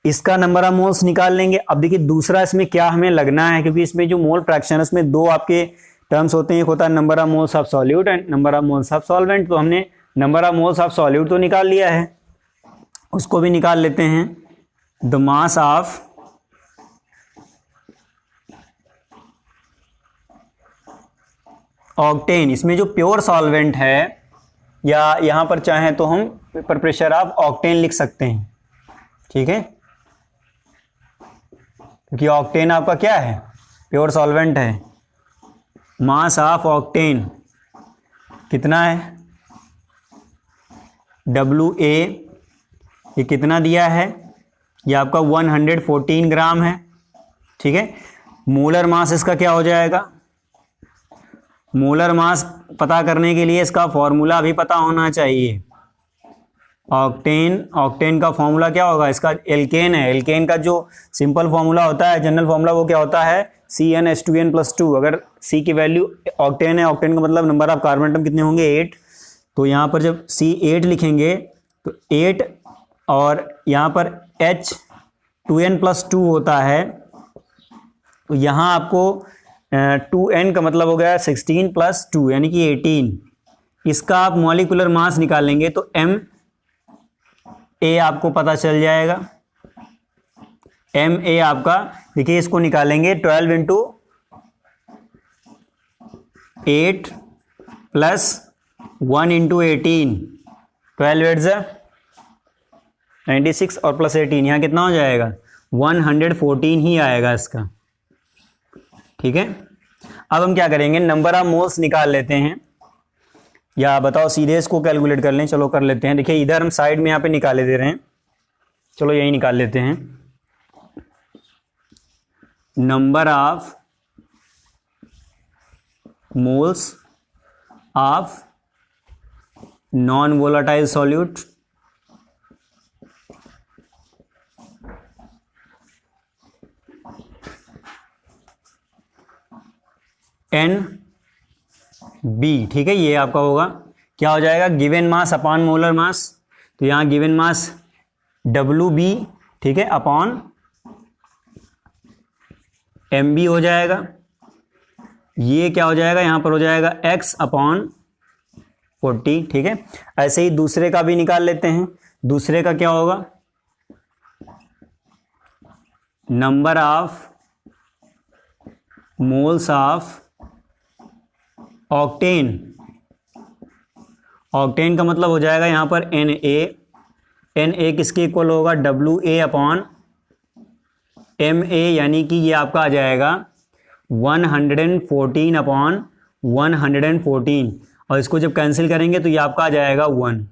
इसका नंबर ऑफ मोल्स निकाल लेंगे। अब देखिए दूसरा इसमें क्या हमें लगना है, क्योंकि इसमें जो मोल फ्रैक्शन है उसमें दो आपके टर्म्स होते हैं, एक होता है number of moles of solute and number of moles of solvent. तो हमने number of moles of solute तो निकाल लिया है, उसको भी निकाल लेते हैं। द मास ऑफ ऑक्टेन, इसमें जो प्योर सॉल्वेंट है, या यहां पर चाहें तो हम वेपर प्रेशर ऑफ ऑक्टेन लिख सकते हैं, ठीक है, क्योंकि ऑक्टेन आपका क्या है, प्योर सॉल्वेंट है। मास ऑफ ऑक्टेन कितना है, WA, ये कितना दिया है, ये आपका 114 ग्राम है, ठीक है। मोलर मास इसका क्या हो जाएगा, मोलर मास पता करने के लिए इसका फॉर्मूला भी पता होना चाहिए। ऑक्टेन का फॉर्मूला क्या होगा, इसका एल्केन है, एल्केन का जो सिंपल फॉर्मूला होता है, जनरल फॉर्मूला, वो क्या होता है, CnH2n+2। अगर C की वैल्यू ऑक्टेन है, ऑक्टेन का मतलब नंबर ऑफ कार्बन एटम कितने होंगे, 8, तो यहाँ पर जब C8 लिखेंगे तो 8, और यहाँ पर H2n+2 होता है, तो यहाँ आपको 2n का मतलब हो गया 16 + 2 यानी कि 18। इसका आप मॉलिक्यूलर मास निकालेंगे तो MA आपको पता चल जाएगा। MA आपका देखिए, इसको निकालेंगे 12 × 8 + 1 × 18, 12 8 96 और +18, यहाँ कितना हो जाएगा, 114 ही आएगा इसका, ठीक है। अब हम क्या करेंगे, नंबर ऑफ मोल्स निकाल लेते हैं। या बताओ सीधे इसको कैलकुलेट कर लें? चलो कर लेते हैं। देखिए इधर हम साइड में यहाँ पे निकाले दे रहे हैं, चलो यही निकाल लेते हैं। Number of moles of non volatile solute N B, ठीक है, ये आपका होगा क्या हो जाएगा, given mass upon molar mass. तो यहाँ गिवन मास डब्ल्यू बी, ठीक है, अपॉन एम बी हो जाएगा। ये क्या हो जाएगा, यहाँ पर हो जाएगा x अपॉन 40, ठीक है। ऐसे ही दूसरे का भी निकाल लेते हैं। दूसरे का क्या होगा, number of moles of octane. Octane का मतलब हो जाएगा यहाँ पर Na किसके इक्वल होगा, WA अपॉन MA, यानी कि ये आपका आ जाएगा 114 अपॉन 114, और इसको जब कैंसिल करेंगे तो ये आपका आ जाएगा 1।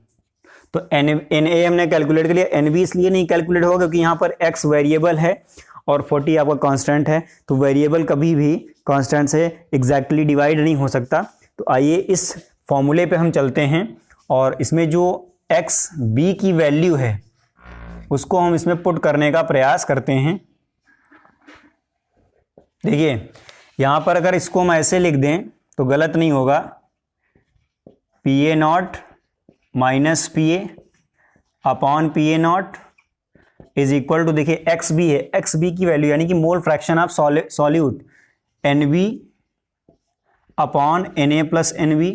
तो Na हमने कैलकुलेट कर लिया, NB इसलिए नहीं कैलकुलेट होगा क्योंकि यहाँ पर x वेरिएबल है और 40 आपका कांस्टेंट है। तो वेरिएबल कभी भी कांस्टेंट से एग्जैक्टली डिवाइड नहीं हो सकता। तो आइए इस फॉर्मूले पे हम चलते हैं और इसमें जो XB की वैल्यू है उसको हम इसमें पुट करने का प्रयास करते हैं। देखिए यहाँ पर अगर इसको हम ऐसे लिख दें तो गलत नहीं होगा, PA0 minus PA upon PA0 is equal to, देखिए XB है, XB की वैल्यू यानी कि mole fraction of solute NB upon Na plus NB,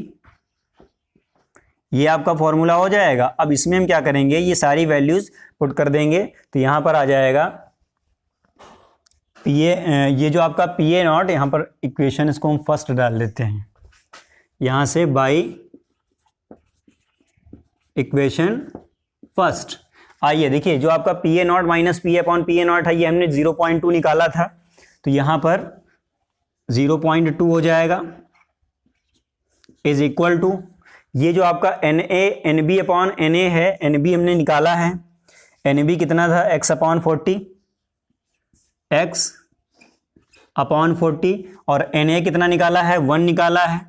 ये आपका फॉर्मूला हो जाएगा। अब इसमें हम क्या करेंगे, ये सारी वैल्यूज पुट कर देंगे। तो यहां पर आ जाएगा ये जो आपका PA0, यहाँ पर इक्वेशन इसको हम फर्स्ट डाल देते हैं यहाँ से, बाई इक्वेशन फर्स्ट। आइए देखिए जो आपका PA0 minus PA upon PA0 है, ये हमने 0.2 निकाला था, तो यहाँ पर 0.2 हो जाएगा इज इक्वल टू, ये जो आपका NB अपॉन NA है, NB हमने निकाला है, NB कितना था, x अपॉन 40, x अपॉन 40, और NA कितना निकाला है, 1 निकाला है,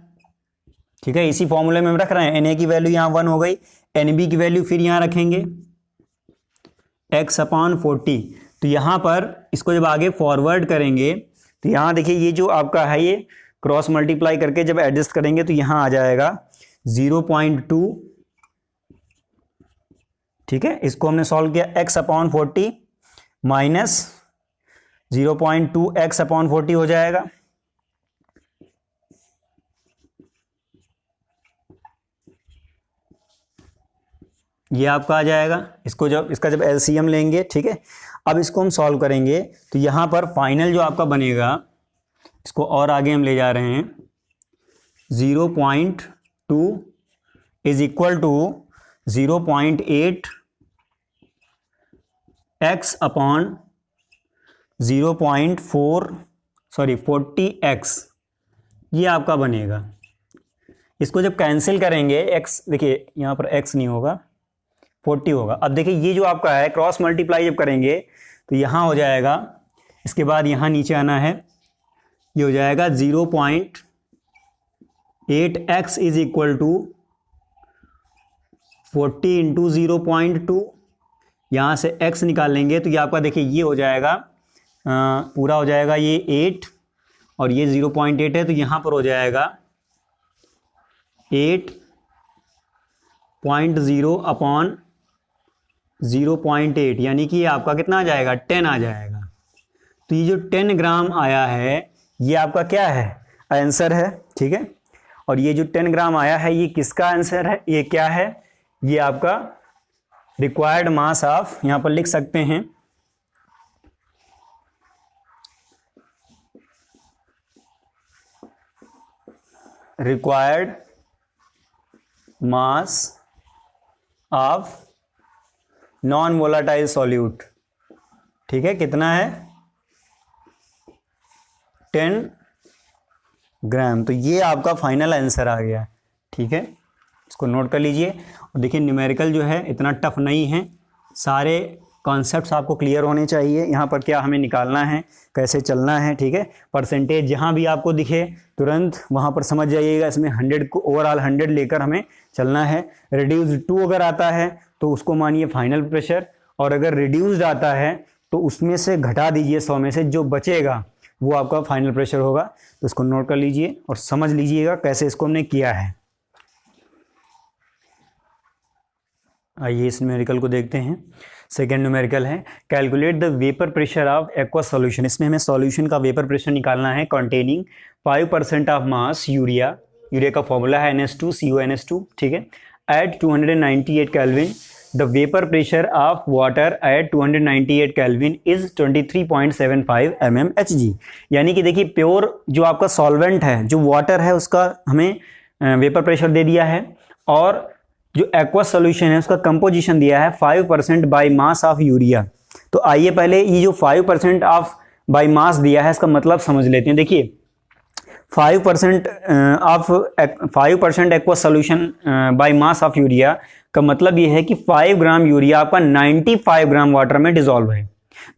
ठीक है। इसी फॉर्मूले में हम रख रहे हैं, NA की वैल्यू यहाँ 1 हो गई, NB की वैल्यू फिर यहाँ रखेंगे x अपॉन 40। तो यहाँ पर इसको जब आगे फॉरवर्ड करेंगे तो यहाँ देखिए ये जो आपका है, ये क्रॉस मल्टीप्लाई करके जब एडजस्ट करेंगे तो यहाँ आ जाएगा 0.2, ठीक है। इसको हमने सॉल्व किया, x upon 40 minus 0.2 x upon 40 हो जाएगा। ये आपका आ जाएगा, इसको इसका जब LCM लेंगे, ठीक है। अब इसको हम सॉल्व करेंगे तो यहाँ पर फाइनल जो आपका बनेगा, इसको और आगे हम ले जा रहे हैं, 0.2 is equal to 0.8 x upon 40x, ये आपका बनेगा। इसको जब कैंसिल करेंगे x, देखिए यहाँ पर x नहीं होगा, 40 होगा। अब देखिए ये जो आपका है क्रॉस मल्टीप्लाई जब करेंगे तो यहाँ हो जाएगा, इसके बाद यहाँ नीचे आना है, ये हो जाएगा 0.8x is equal to 40 into 0.2, यहाँ से x निकाल लेंगे तो ये आपका देखिए ये हो जाएगा पूरा हो जाएगा ये 8 और ये 0.8 है, तो यहाँ पर हो जाएगा 8.0 अपॉन 0.8, यानी कि ये आपका कितना आ जाएगा, 10 आ जाएगा। तो ये जो 10 ग्राम आया है ये आपका क्या है, आंसर है, ठीक है। और ये जो 10 ग्राम आया है ये किसका आंसर है, ये क्या है, ये आपका रिक्वायर्ड मास ऑफ, यहाँ पर लिख सकते हैं required mass of non volatile solute, ठीक है। कितना है, 10 ग्राम। तो ये आपका फाइनल आंसर आ गया, ठीक है। इसको नोट कर लीजिए। और देखिए न्यूमेरिकल जो है इतना टफ नहीं है, सारे कॉन्सेप्ट्स आपको क्लियर होने चाहिए। यहाँ पर क्या हमें निकालना है, कैसे चलना है, ठीक है। परसेंटेज जहाँ भी आपको दिखे तुरंत वहाँ पर समझ जाइएगा, इसमें 100 को ओवरऑल 100 लेकर हमें चलना है। रिड्यूस टू अगर आता है तो उसको मानिए फाइनल प्रेशर, और अगर रिड्यूस्ड आता है तो उसमें से घटा दीजिए 100 में से, जो बचेगा वो आपका फाइनल प्रेशर होगा। तो इसको नोट कर लीजिए और समझ लीजिएगा कैसे इसको हमने किया है। आइए इस न्यूमेरिकल को देखते हैं। सेकेंड न्यूमेरिकल है calculate the vapour pressure of aqua solution. इसमें हमें सॉल्यूशन का वेपर प्रेशर निकालना है containing 5% of mass urea. Urea का फॉर्मूला है NH2CONH2, ठीक है। At 298 kelvin the vapour pressure of water at 298 kelvin is 23.75 mmHg। यानी कि देखिए प्योर जो आपका सॉल्वेंट है, जो वाटर है, उसका हमें वेपर प्रेशर दे दिया है, और जो एक्वा सॉल्यूशन है उसका कंपोजिशन दिया है 5% बाय मास ऑफ यूरिया। तो आइए पहले ये जो 5% ऑफ बाय मास दिया है इसका मतलब समझ लेते हैं। देखिए 5% aqua solution by mass of urea का मतलब ये है कि 5 ग्राम यूरिया आपका 95 ग्राम वाटर में डिसॉल्व है।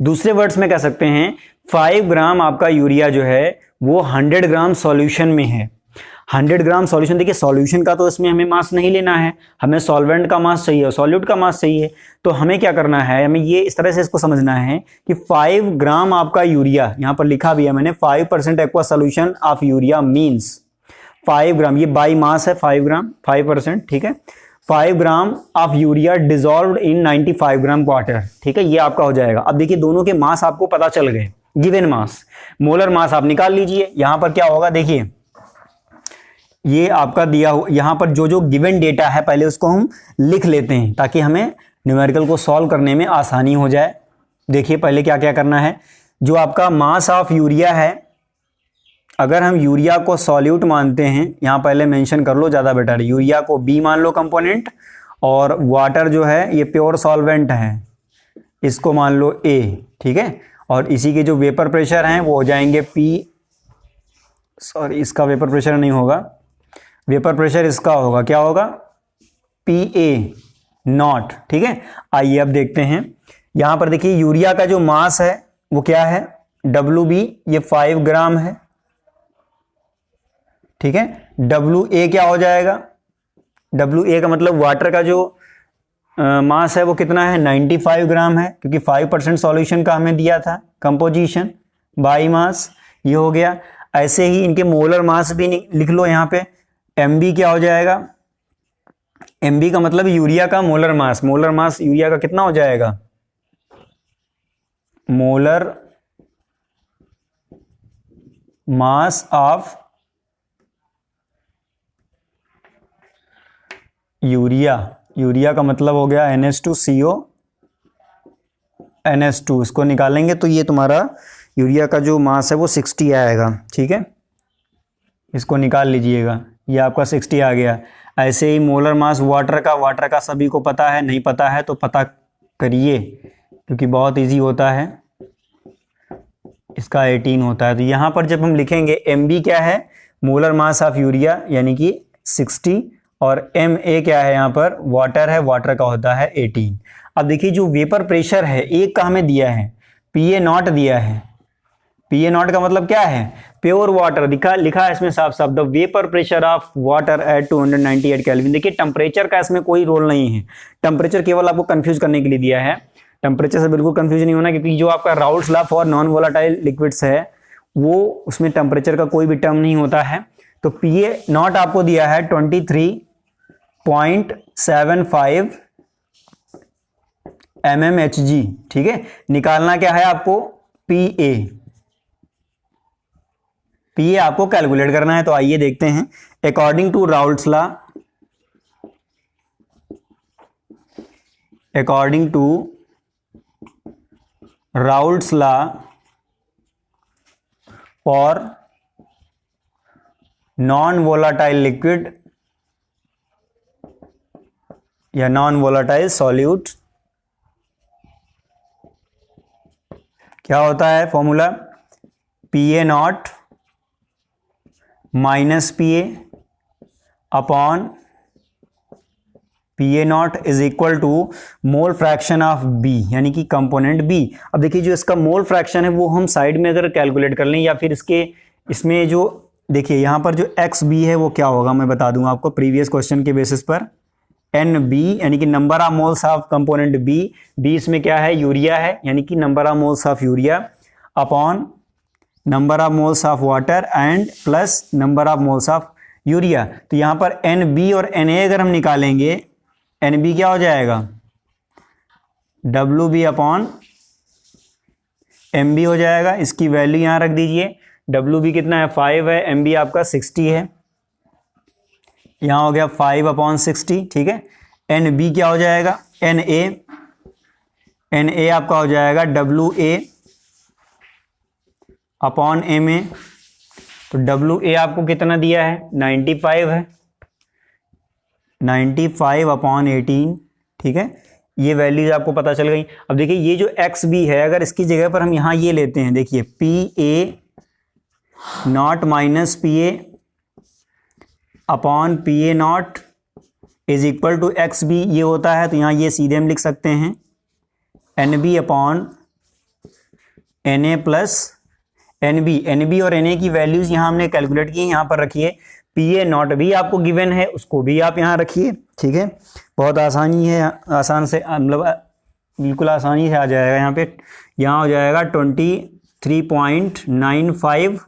दूसरे वर्ड्स में कह सकते हैं 5 ग्राम आपका यूरिया जो है वो 100 ग्राम सॉल्यूशन में है। 100 ग्राम सॉल्यूशन, देखिए सॉल्यूशन का तो इसमें हमें मास नहीं लेना है, हमें सॉल्वेंट का मास चाहिए, सॉल्यूट का मास चाहिए। तो हमें क्या करना है, हमें ये इस तरह से इसको समझना है कि 5 ग्राम आपका यूरिया, यहाँ पर लिखा भी है मैंने 5% aqua solution of urea means 5 ग्राम, ये बाई मास है 5 ग्राम, 5%, ठीक है। 5 gram of urea dissolve in 95 gram water, ठीक है, ये आपका हो जाएगा। अब देखिए दोनों के मास आपको पता चल गए, गिवन मास, मोलर मास आप निकाल लीजिए। यहां पर क्या होगा, देखिए ये आपका दिया हो, यहां पर जो जो गिवन डेटा है पहले उसको हम लिख लेते हैं ताकि हमें न्यूमेरिकल को सॉल्व करने में आसानी हो जाए। देखिए पहले क्या क्या करना है, जो आपका मास ऑफ यूरिया है, अगर हम यूरिया को सॉल्यूट मानते हैं, यहां पहले मेंशन कर लो, ज़्यादा बेटर है। यूरिया को बी मान लो कंपोनेंट, और वाटर जो है ये प्योर सॉल्वेंट है, इसको मान लो ए, ठीक है। और इसी के जो वेपर प्रेशर हैं वो हो जाएंगे पी, सॉरी इसका वेपर प्रेशर नहीं होगा, वेपर प्रेशर इसका होगा, क्या होगा, पी ए नॉट, ठीक है। आइए अब देखते हैं, यहां पर देखिए यूरिया का जो मास है वो क्या है, डब्ल्यू बी, ये 5 ग्राम है, ठीक है। डब्ल्यू ए क्या हो जाएगा, डब्ल्यू ए का मतलब वाटर का जो मास है वो कितना है, 95 ग्राम है, क्योंकि 5% सॉल्यूशन का हमें दिया था कंपोजिशन बाई मास, ये हो गया। ऐसे ही इनके मोलर मास भी लिख लो यहाँ पे, एम बी क्या हो जाएगा, एम बी का मतलब यूरिया का molar mass, molar mass urea का कितना हो जाएगा, molar mass of urea, urea का मतलब हो गया NH2CO NH2, इसको निकालेंगे तो ये तुम्हारा यूरिया का जो मास है वो 60 आएगा, ठीक है। इसको निकाल लीजिएगा, ये आपका 60 आ गया। ऐसे ही मोलर मास वाटर का सभी को पता है, नहीं पता है तो पता करिए क्योंकि बहुत इजी होता है, इसका 18 होता है। तो यहाँ पर जब हम लिखेंगे MB क्या है, मोलर मास ऑफ यूरिया यानी कि 60, और MA क्या है, यहाँ पर वाटर है, वाटर का होता है 18। अब देखिए जो वेपर प्रेशर है एक का हमें दिया है, PA नॉट दिया है, PA नॉट का मतलब क्या है, प्योर वाटर, लिखा है इसमें साफ साफ, the vapour pressure of water at 298 kelvin. देखिए टेम्परेचर का इसमें कोई रोल नहीं है, टेम्परेचर केवल आपको कंफ्यूज करने के लिए दिया है। टेम्परेचर से बिल्कुल कंफ्यूज नहीं होना, क्योंकि जो आपका Raoult's law for non volatile liquids है वो उसमें टेम्परेचर का कोई भी टर्म नहीं होता है। तो PA नॉट आपको दिया है 23.75 mmHg, ठीक है। निकालना क्या है आपको, PA आपको कैलकुलेट करना है। तो आइए देखते हैं, according to Raoult's law, according to Raoult's law for non volatile liquid या नॉन वोलाटाइल सॉल्यूट, क्या होता है formula, PA not minus PA upon PA0 is equal to mole fraction of B, यानी कि कंपोनेंट B। अब देखिए जो इसका मोल फ्रैक्शन है वो हम साइड में अगर कैलकुलेट कर लें, या फिर इसमें जो देखिए यहाँ पर जो XB है वो क्या होगा मैं बता दूंगा आपको प्रीवियस क्वेश्चन के बेसिस पर। NB यानी कि number of moles of component B, B इसमें क्या है, यूरिया है, यानी कि number of moles of urea upon number of moles of water and plus number of moles of urea. तो यहाँ पर NB और Na अगर हम निकालेंगे, NB क्या हो जाएगा, WB अपॉन MB हो जाएगा। इसकी वैल्यू यहाँ रख दीजिए, WB कितना है 5 है, MB आपका 60 है, यहाँ हो गया 5 अपॉन 60, ठीक है। NB क्या हो जाएगा, Na आपका हो जाएगा WA अपॉन MA। तो WA आपको कितना दिया है, 95 है, 95 अपॉन 18, ठीक है। ये वैल्यूज आपको पता चल गई। अब देखिए ये जो XB है, अगर इसकी जगह पर हम यहाँ ये लेते हैं, देखिए PA0 minus PA upon PA0 is equal to XB ये होता है, तो यहाँ ये सीधे हम लिख सकते हैं NB upon Na plus NB और Na की वैल्यूज यहाँ हमने कैलकुलेट की, यहाँ पर रखिए। PA0 भी आपको गिवन है, उसको भी आप यहाँ रखिए, ठीक है। बहुत आसानी है, आसान से मतलब बिल्कुल आसानी से आ जाएगा यहाँ पे। यहाँ हो जाएगा 23.95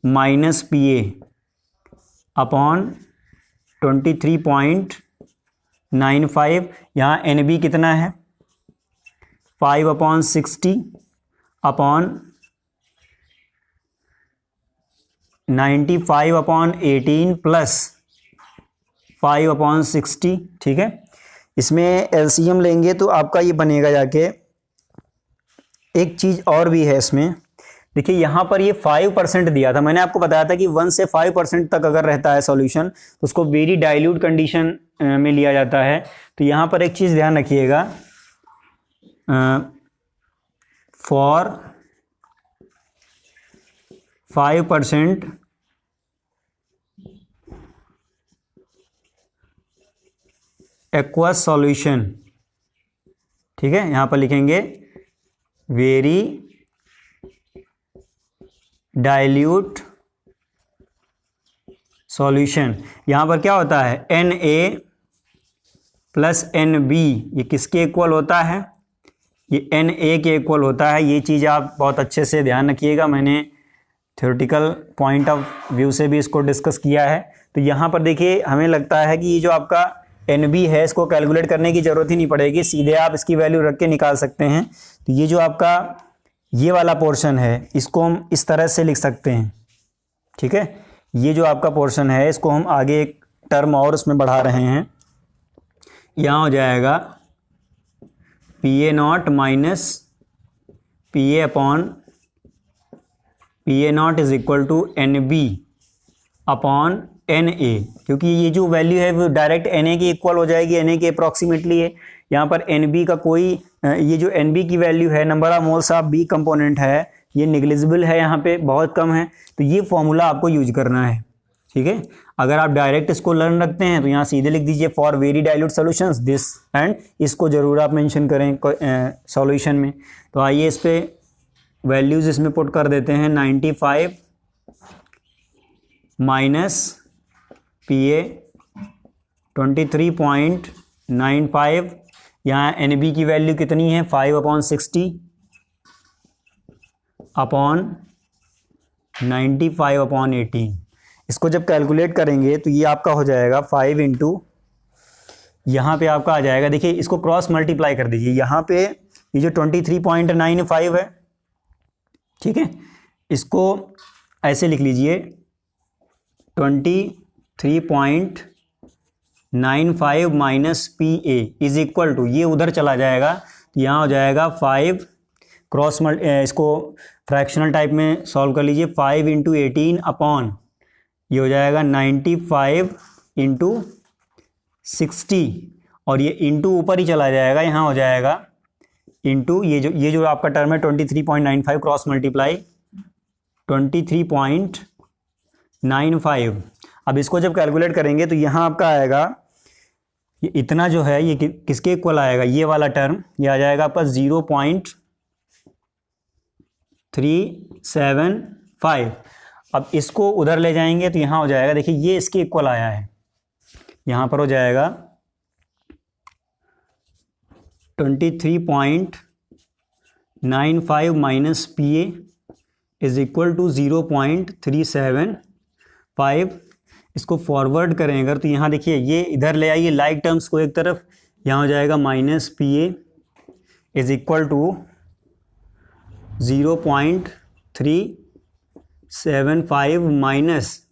माइनस PA अपॉन 23.95, यहाँ NB कितना है 5 upon 60 upon 95 upon 18 plus 5 upon 60, ठीक है। इसमें एलसीएम लेंगे तो आपका ये बनेगा जाके, एक चीज़ और भी है इसमें, देखिए यहाँ पर ये 5% दिया था, मैंने आपको बताया था कि 1 से 5% तक अगर रहता है सॉल्यूशन तो उसको वेरी डाइल्यूट कंडीशन में लिया जाता है। तो यहाँ पर एक चीज़ ध्यान रखिएगा, फॉर 5% एक्वस सॉल्यूशन, ठीक है। यहाँ पर लिखेंगे वेरी डाइल्यूट सॉल्यूशन। यहाँ पर क्या होता है Na प्लस NB, ये किसके इक्वल होता है, ये Na के इक्वल होता है। ये चीज़ आप बहुत अच्छे से ध्यान रखिएगा, मैंने थ्योरेटिकल पॉइंट ऑफ व्यू से भी इसको डिस्कस किया है। तो यहाँ पर देखिए हमें लगता है कि ये जो आपका NB है इसको कैलकुलेट करने की ज़रूरत ही नहीं पड़ेगी, सीधे आप इसकी वैल्यू रख के निकाल सकते हैं। तो ये जो आपका ये वाला पोर्शन है इसको हम इस तरह से लिख सकते हैं, ठीक है। ये जो आपका पोर्शन है इसको हम आगे एक टर्म और उसमें बढ़ा रहे हैं, यहाँ हो जाएगा PA0 minus PA upon PA0 is equal to NB upon Na, क्योंकि ये जो वैल्यू है वो डायरेक्ट Na के इक्वल हो जाएगी, Na के अप्रॉक्सीमेटली है। यहाँ पर NB का कोई ये जो NB की वैल्यू है, number of moles of B component है, ये निग्लिजिबल है, यहाँ पे बहुत कम है। तो ये फॉर्मूला आपको यूज करना है, ठीक है। अगर आप डायरेक्ट इसको लर्न रखते हैं तो यहाँ सीधे लिख दीजिए for very dilute solutions this, and इसको ज़रूर आप मेंशन करें सॉल्यूशन में। तो आइए इस पर वैल्यूज़ इसमें पुट कर देते हैं, 95 माइनस PA 23.95, यहाँ NB की वैल्यू कितनी है 5 अपॉन 60 अपॉन 95 अपॉन 18। इसको जब कैलकुलेट करेंगे तो ये आपका हो जाएगा 5 इंटू, यहाँ पे आपका आ जाएगा, देखिए इसको क्रॉस मल्टीप्लाई कर दीजिए, यहाँ पे ये जो 23.95 है, ठीक है, इसको ऐसे लिख लीजिए 23.95 minus PA is equal to, ये उधर चला जाएगा तो यहाँ हो जाएगा 5 क्रॉस इसको फ्रैक्शनल टाइप में सॉल्व कर लीजिए, 5 इंटू 18 अपॉन ये हो जाएगा 95 इंटू 60, और ये इंटू ऊपर ही चला जाएगा, यहाँ हो जाएगा इंटू ये जो आपका टर्म है 23.95 क्रॉस मल्टीप्लाई 23.95। अब इसको जब कैलकुलेट करेंगे तो यहाँ आपका आएगा ये इतना जो है ये किसके इक्वल आएगा, ये वाला टर्म ये आ जाएगा आपका 0.375। अब इसको उधर ले जाएंगे तो यहाँ हो जाएगा, देखिए ये इसके इक्वल आया है, यहाँ पर हो जाएगा 23.95 minus PA is equal to 0.375। इसको फॉरवर्ड करें अगर तो यहाँ देखिए ये इधर ले आइए लाइक टर्म्स को एक तरफ, यहाँ हो जाएगा minus PA is equal to 0.375 minus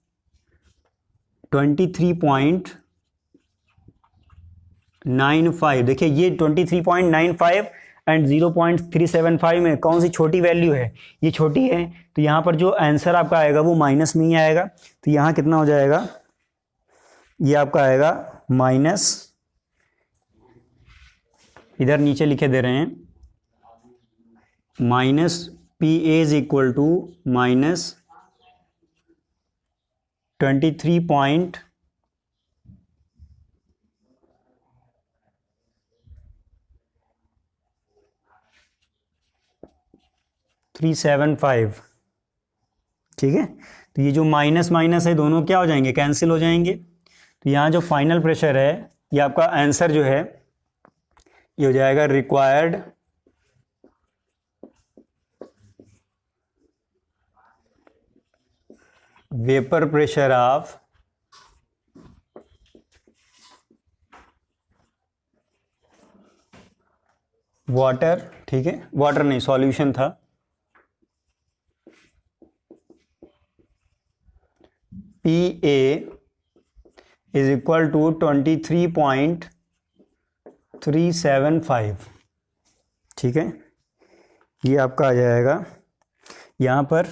23.95। देखिए ये 23.95 एंड 0.375 में कौन सी छोटी वैल्यू है, ये छोटी है, तो यहाँ पर जो आंसर आपका आएगा वो माइनस में ही आएगा। तो यहाँ कितना हो जाएगा, ये आपका आएगा माइनस, इधर नीचे लिखे दे रहे हैं, minus PA is equal to minus 23.375। ठीक है, तो ये जो माइनस माइनस है दोनों क्या हो जाएंगे, कैंसिल हो जाएंगे। तो यहाँ जो फाइनल प्रेशर है ये आपका आंसर जो है ये हो जाएगा required vapour pressure of water. ठीक है, वाटर नहीं सॉल्यूशन था, PA इज इक्वल टू 23.375। ठीक है, ये आपका आ जाएगा, यहाँ पर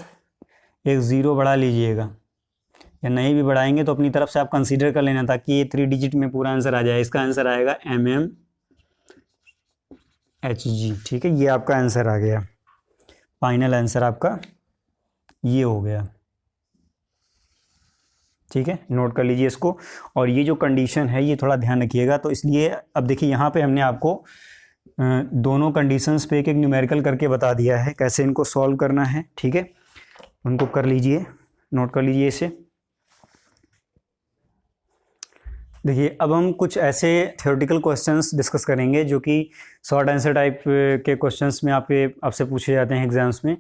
एक ज़ीरो बढ़ा लीजिएगा, या नहीं भी बढ़ाएंगे तो अपनी तरफ से आप कंसीडर कर लेना ताकि ये 3 डिजिट में पूरा आंसर आ जाए। इसका आंसर आएगा mmHg। ठीक है, ये आपका आंसर आ गया, फाइनल आंसर आपका ये हो गया। ठीक है, नोट कर लीजिए इसको। और ये जो कंडीशन है ये थोड़ा ध्यान रखिएगा। तो इसलिए अब देखिए यहाँ पे हमने आपको दोनों कंडीशंस पे एक एक न्यूमेरिकल करके बता दिया है कैसे इनको सॉल्व करना है। ठीक है, उनको कर लीजिए, नोट कर लीजिए इसे। देखिए अब हम कुछ ऐसे थ्योरेटिकल क्वेश्चंस डिस्कस करेंगे जो कि शॉर्ट आंसर टाइप के क्वेश्चंस में आपसे पूछे जाते हैं एग्जाम्स में,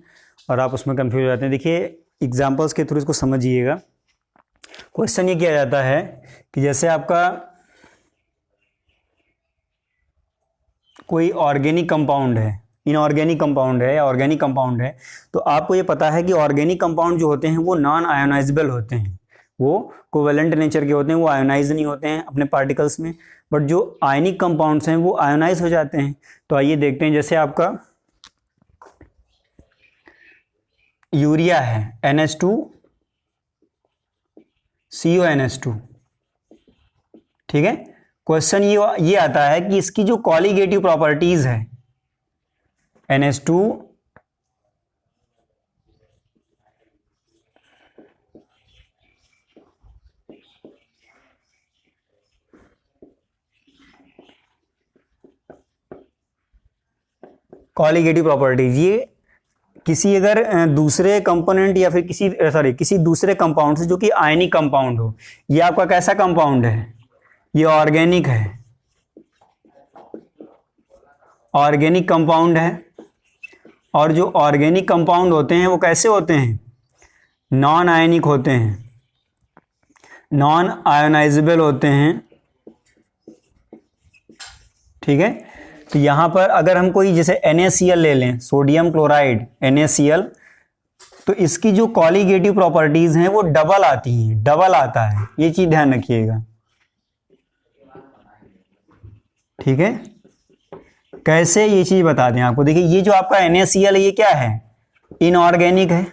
और आप उसमें कंफ्यूज हो जाते हैं। देखिए एग्जांपल्स के थ्रू इसको समझिएगा। क्वेश्चन ये किया जाता है कि जैसे आपका कोई ऑर्गेनिक कंपाउंड है, इनऑर्गेनिक कंपाउंड है या ऑर्गेनिक कंपाउंड है, तो आपको ये पता है कि ऑर्गेनिक कंपाउंड जो होते हैं वो नॉन आयोनाइजेबल होते हैं, वो कोवेलेंट नेचर के होते हैं, वो आयोनाइज नहीं होते हैं अपने पार्टिकल्स में। बट जो आयनिक कंपाउंड्स हैं वो आयोनाइज हो जाते हैं। तो आइए देखते हैं, जैसे आपका यूरिया है NH2CONH2। ठीक है, क्वेश्चन ये आता है कि इसकी जो कॉलीगेटिव प्रॉपर्टीज है NH2 कॉलीगेटिव प्रॉपर्टीज, ये किसी अगर दूसरे कंपोनेंट या फिर किसी दूसरे कंपाउंड से जो कि आयनिक कंपाउंड हो, ये आपका कैसा कंपाउंड है, ये ऑर्गेनिक है, ऑर्गेनिक कंपाउंड है। और जो ऑर्गेनिक कंपाउंड होते हैं वो कैसे होते हैं, नॉन आयनिक होते हैं, नॉन आयोनाइजेबल होते हैं। ठीक है, तो यहाँ पर अगर हम कोई जैसे NaCl ले लें, सोडियम क्लोराइड NaCl, तो इसकी जो कॉलीगेटिव प्रॉपर्टीज हैं वो डबल आती हैं, डबल आता है, ये चीज ध्यान रखिएगा। ठीक है, कैसे ये चीज बता दें आपको। देखिए ये जो आपका NaCl है ये क्या है, इनऑर्गेनिक है,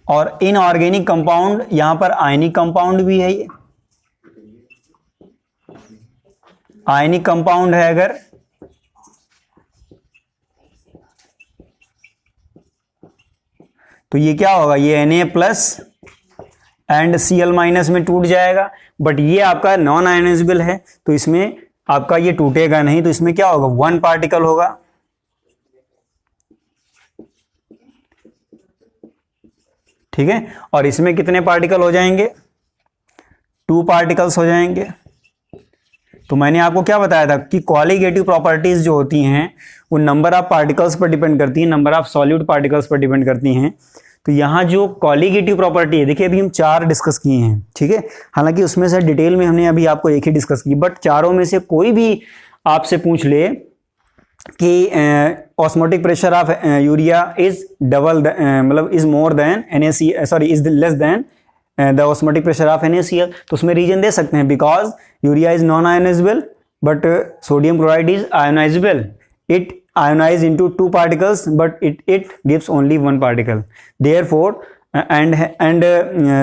और इनऑर्गेनिक कंपाउंड यहां पर आयनिक कंपाउंड भी है, ये आयनिक कंपाउंड है अगर, तो ये क्या होगा, ये Na plus and Cl minus में टूट जाएगा, बट ये आपका नॉन आयोनाइजेबल है तो इसमें आपका ये टूटेगा नहीं, तो इसमें क्या होगा, 1 पार्टिकल होगा। ठीक है, और इसमें कितने पार्टिकल हो जाएंगे, 2 पार्टिकल्स हो जाएंगे। तो मैंने आपको क्या बताया था कि कॉलीगेटिव प्रॉपर्टीज जो होती हैं वो नंबर ऑफ पार्टिकल्स पर डिपेंड करती हैं, नंबर ऑफ सॉल्यूट पार्टिकल्स पर डिपेंड करती हैं। तो यहाँ जो कॉलीगेटिव प्रॉपर्टी है, देखिए अभी हम 4 डिस्कस किए हैं, ठीक है, हालांकि उसमें से डिटेल में हमने अभी आपको एक ही डिस्कस की, बट चारों में से कोई भी आपसे पूछ ले कि osmotic pressure of urea is double, मतलब is more than NaCl, sorry is less than the osmotic pressure of NaCl, तो उसमें रीजन दे सकते हैं because urea is non ionisable but sodium chloride is ionisable, it ionize into 2 particles but it gives only 1 particle, therefore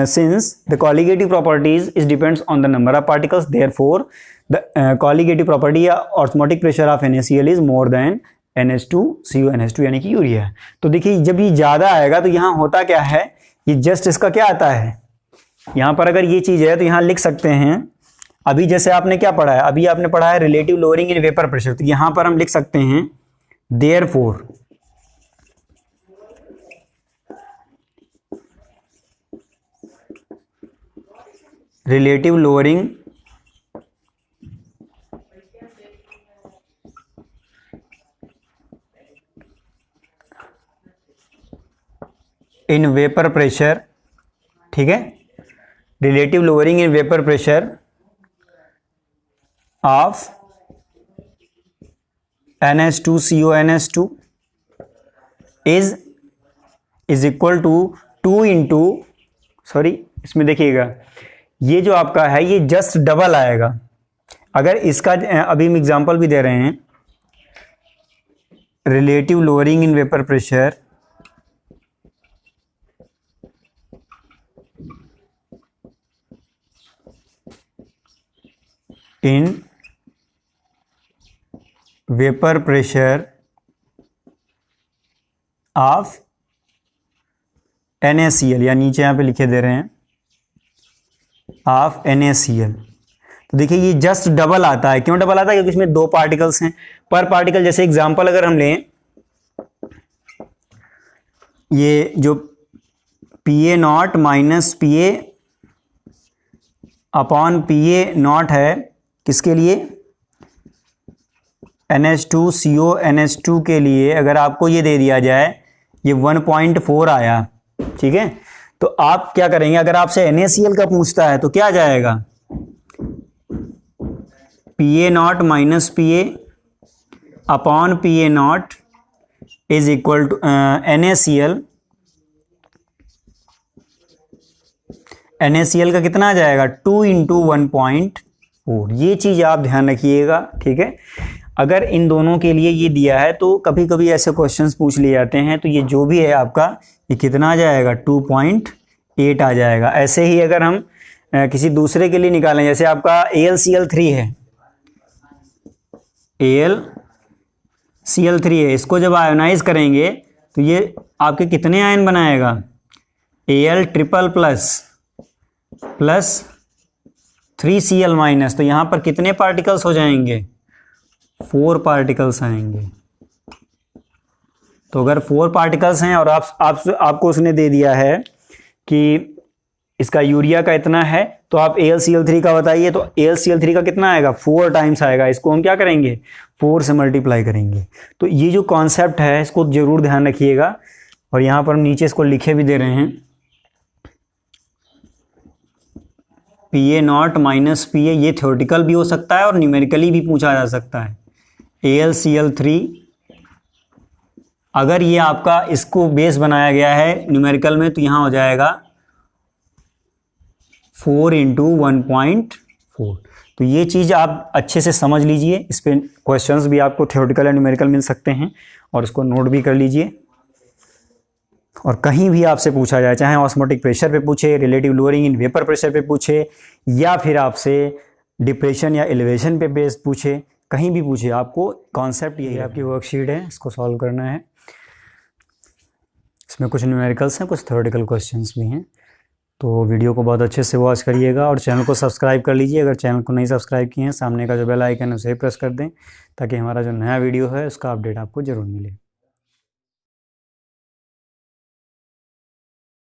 since the colligative properties is depends on the number of particles, therefore the colligative property या osmotic pressure of NaCl is more than NH2CO NH2 यानी कि urea. तो देखिए जब ये ज़्यादा आएगा तो यहाँ होता क्या है, ये जस्ट इसका क्या आता है, यहाँ पर अगर ये चीज़ है तो यहाँ लिख सकते हैं, अभी जैसे आपने क्या पढ़ा है, अभी आपने पढ़ा है relative lowering in vapour pressure, तो यहाँ पर हम लिख सकते हैं therefore relative lowering in vapor pressure, ठीक है, relative lowering in vapor pressure of NH2CO NH2 is equal to 2 into, sorry इसमें देखिएगा ये जो आपका है ये जस्ट डबल आएगा। अगर इसका अभी हम एग्जांपल भी दे रहे हैं, relative lowering in vapour pressure in vapour pressure of NaCl, या नीचे यहाँ पे लिखे दे रहे हैं ऑफ NaCl, तो देखिए ये जस्ट डबल आता है। क्यों डबल आता है, क्योंकि इसमें 2 पार्टिकल्स हैं पर पार्टिकल। जैसे एग्जांपल अगर हम लें, ये जो Pa0 minus Pa upon Pa0 है, किसके लिए, NH2CO NH2 के लिए, अगर आपको ये दे दिया जाए ये 1.4 आया, ठीक है, तो आप क्या करेंगे, अगर आपसे NaCl का पूछता है तो क्या जाएगा, Pa0 minus Pa upon Pa0 is equal to NaCl का कितना आ जाएगा, 2 इंटू 1.4। ये चीज़ आप ध्यान रखिएगा, ठीक है। अगर इन दोनों के लिए ये दिया है तो कभी कभी ऐसे क्वेश्चंस पूछ लिए जाते हैं, तो ये जो भी है आपका ये कितना आ जाएगा, 2.8 आ जाएगा। ऐसे ही अगर हम किसी दूसरे के लिए निकालें, जैसे आपका AlCl3 है, AlCl3 है, इसको जब आयोनाइज करेंगे तो ये आपके कितने आयन बनाएगा, Al triple plus 3Cl minus, तो यहाँ पर कितने पार्टिकल्स हो जाएंगे, 4 पार्टिकल्स आएंगे। तो अगर 4 पार्टिकल्स हैं और आपको उसने दे दिया है कि इसका यूरिया का इतना है, तो आप AlCl3 का बताइए, तो AlCl3 का कितना आएगा, 4 टाइम्स आएगा। इसको हम क्या करेंगे, 4 से मल्टीप्लाई करेंगे। तो ये जो कॉन्सेप्ट है इसको जरूर ध्यान रखिएगा। और यहाँ पर हम नीचे इसको लिखे भी दे रहे हैं, Pa0 माइनस Pa, ये थ्योरेटिकल भी हो सकता है और न्यूमेरिकली भी पूछा जा सकता है। AlCl3 अगर ये आपका इसको बेस बनाया गया है न्यूमेरिकल में, तो यहाँ हो जाएगा 4 इंटू 1.4। तो ये चीज़ आप अच्छे से समझ लीजिए। इस पर क्वेश्चंस भी आपको थ्योरेटिकल और न्यूमेरिकल मिल सकते हैं, और इसको नोट भी कर लीजिए। और कहीं भी आपसे पूछा जाए, चाहे ऑस्मोटिक प्रेशर पे पूछे, relative lowering in vapour pressure पे पूछे, या फिर आपसे डिप्रेशन या एलिवेशन पे बेस पूछे, कहीं भी पूछे, आपको कॉन्सेप्ट यही आपकी वर्कशीट है, इसको सॉल्व करना है। इसमें कुछ न्यूमेरिकल्स हैं, कुछ थ्योरेटिकल क्वेश्चंस भी हैं। तो वीडियो को बहुत अच्छे से वॉच करिएगा और चैनल को सब्सक्राइब कर लीजिए। अगर चैनल को नहीं सब्सक्राइब किए हैं, सामने का जो बेल आइकन है उसे प्रेस कर दें ताकि हमारा जो नया वीडियो है उसका अपडेट आपको ज़रूर मिले।